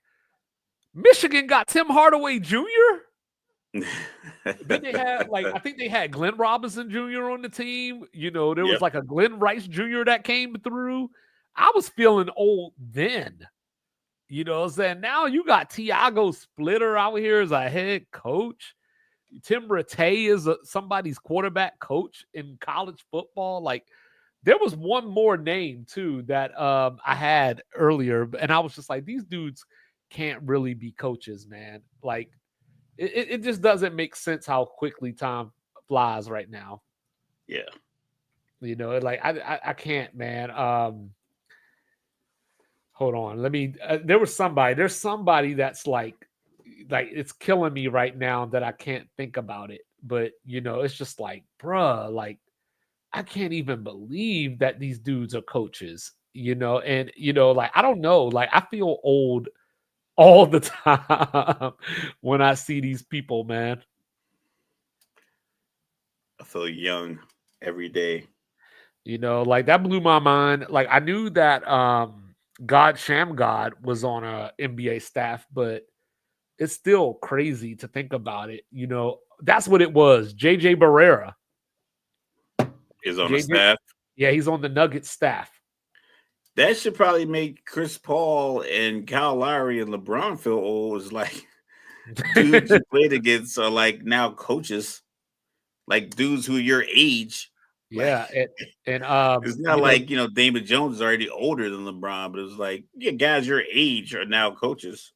Michigan got Tim Hardaway Jr. Then they had I think they had Glenn Robinson Jr. on the team. There was like a Glenn Rice Jr. that came through. I was feeling old then. You know what I'm saying? Now you got Tiago Splitter out here as a head coach. Tim Rattay is somebody's quarterback coach in college football. Like, there was one more name, too, that I had earlier, and I was just like, these dudes can't really be coaches, man. Like, it just doesn't make sense how quickly time flies right now. Yeah. I can't, man. Hold on. There's somebody that's like it's killing me right now that I can't think about it. But, it's just like, bruh, like, I can't even believe that these dudes are coaches, and, I don't know, like, I feel old all the time when I see these people, man. I feel young every day. Like, that blew my mind. Like, I knew that God Shamgod was on a NBA staff, but it's still crazy to think about it. That's what it was. JJ Barrera. is on the staff. Yeah, he's on the Nuggets staff. That should probably make Chris Paul and Kyle Lowry and LeBron feel old. It's like dudes you played against are like now coaches, like dudes who are your age. Yeah, Like, and it's not like Damon Jones is already older than LeBron, but it's like guys your age are now coaches.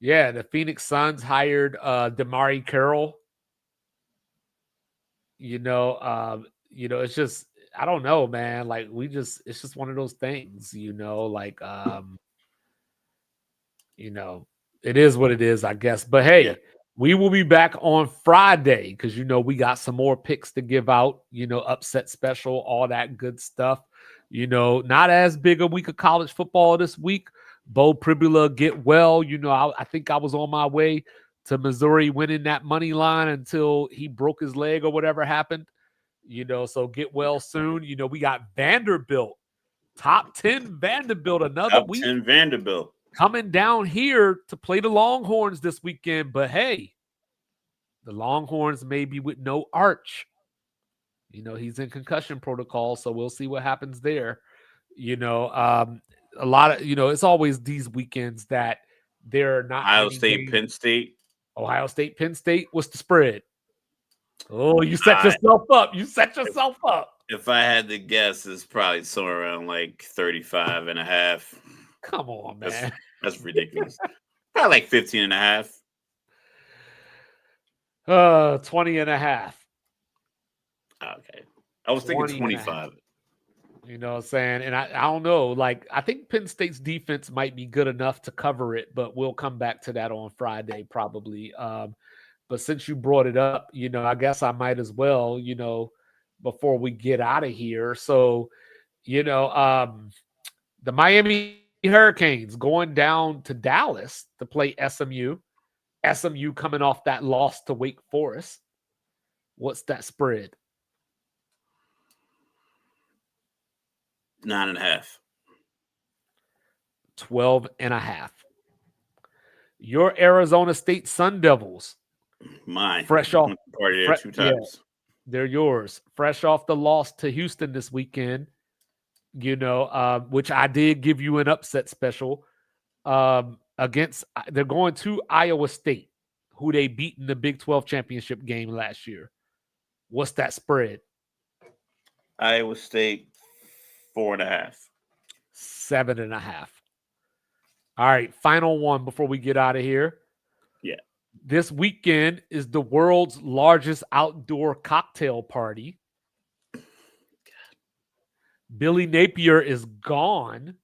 Yeah, the Phoenix Suns hired DeMari Carroll. It's just I don't know, man. Like it's just one of those things, it is what it is, I guess. But hey, we will be back on Friday because we got some more picks to give out, upset special, all that good stuff. Not as big a week of college football this week. Bo Pribula get well. I think I was on my way to Missouri winning that money line until he broke his leg or whatever happened. So get well soon. We got Vanderbilt, top 10 Vanderbilt, another top week. 10 Vanderbilt coming down here to play the Longhorns this weekend. But hey, the Longhorns may be with no Arch. He's in concussion protocol, so we'll see what happens there. A lot of, it's always these weekends that there are not Ohio State, Penn State. Ohio State, Penn State. What's the spread? Oh, you set yourself up. You set yourself up. If I had to guess, it's probably somewhere around like 35.5. Come on, man. That's ridiculous. Probably like 15.5. 20.5. Okay. I was thinking 25. You know what I'm saying? And I don't know. Like, I think Penn State's defense might be good enough to cover it, but we'll come back to that on Friday probably. But since you brought it up, I guess I might as well, before we get out of here. So, the Miami Hurricanes going down to Dallas to play SMU. SMU coming off that loss to Wake Forest. What's that spread? 9.5. 12.5. Your Arizona State Sun Devils. Mine. Fresh off. Party there 2 times. Yeah, they're yours. Fresh off the loss to Houston this weekend. Which I did give you an upset special. They're going to Iowa State, who they beat in the Big 12 championship game last year. What's that spread? Iowa State 4.5. 7.5. All right, final one before we get out of here. Yeah. This weekend is the world's largest outdoor cocktail party. Billy Napier is gone.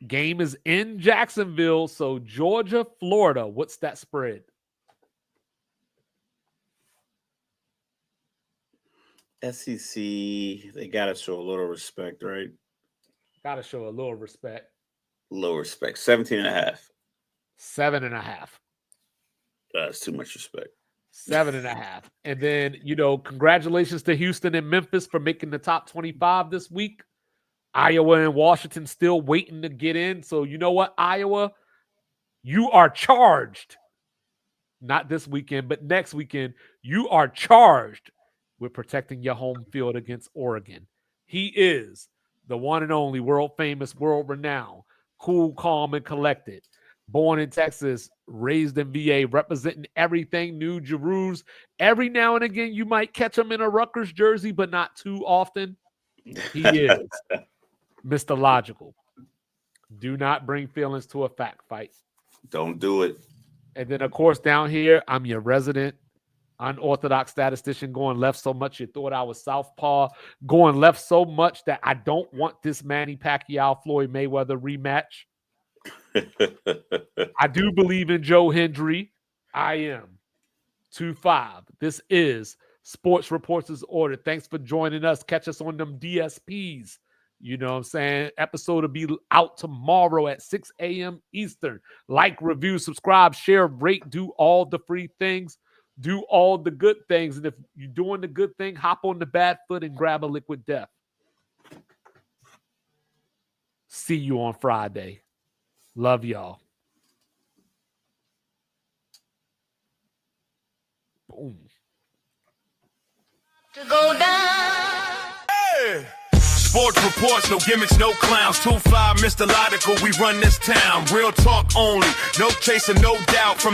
Game is in Jacksonville, so Georgia, Florida. What's that spread? SEC, they got to show a little respect, right? Got to show a little respect. Low respect. 17.5. 7.5. That's too much respect. 7.5. And then, congratulations to Houston and Memphis for making the top 25 this week. Iowa and Washington still waiting to get in. So you know what, Iowa? You are charged. Not this weekend, but next weekend. You are charged with protecting your home field against Oregon. He is the one and only world famous, world renowned, cool, calm, and collected. Born in Texas, raised in VA, representing everything New Jerusalem. Every now and again, you might catch him in a Rutgers jersey, but not too often. He is Mr. Logical. Do not bring feelings to a fact fight. Don't do it. And then, of course, down here, I'm your resident unorthodox statistician, going left so much you thought I was southpaw, going left so much that I don't want this Manny Pacquiao-Floyd Mayweather rematch. I do believe in Joe Hendry. I am 2-5. This is Sports Reports Order. Thanks for joining us. Catch us on them DSPs. You know what I'm saying? Episode will be out tomorrow at 6 a.m. Eastern. Like, review, subscribe, share, rate, do all the free things. Do all the good things. And if you're doing the good thing, hop on the bad foot and grab a liquid death. See you on Friday. Love y'all. Boom. To go down. Sports reports, no gimmicks, no clowns. 2-5, Mr. Logical, we run this town. Real talk only, no chasing, no doubt. From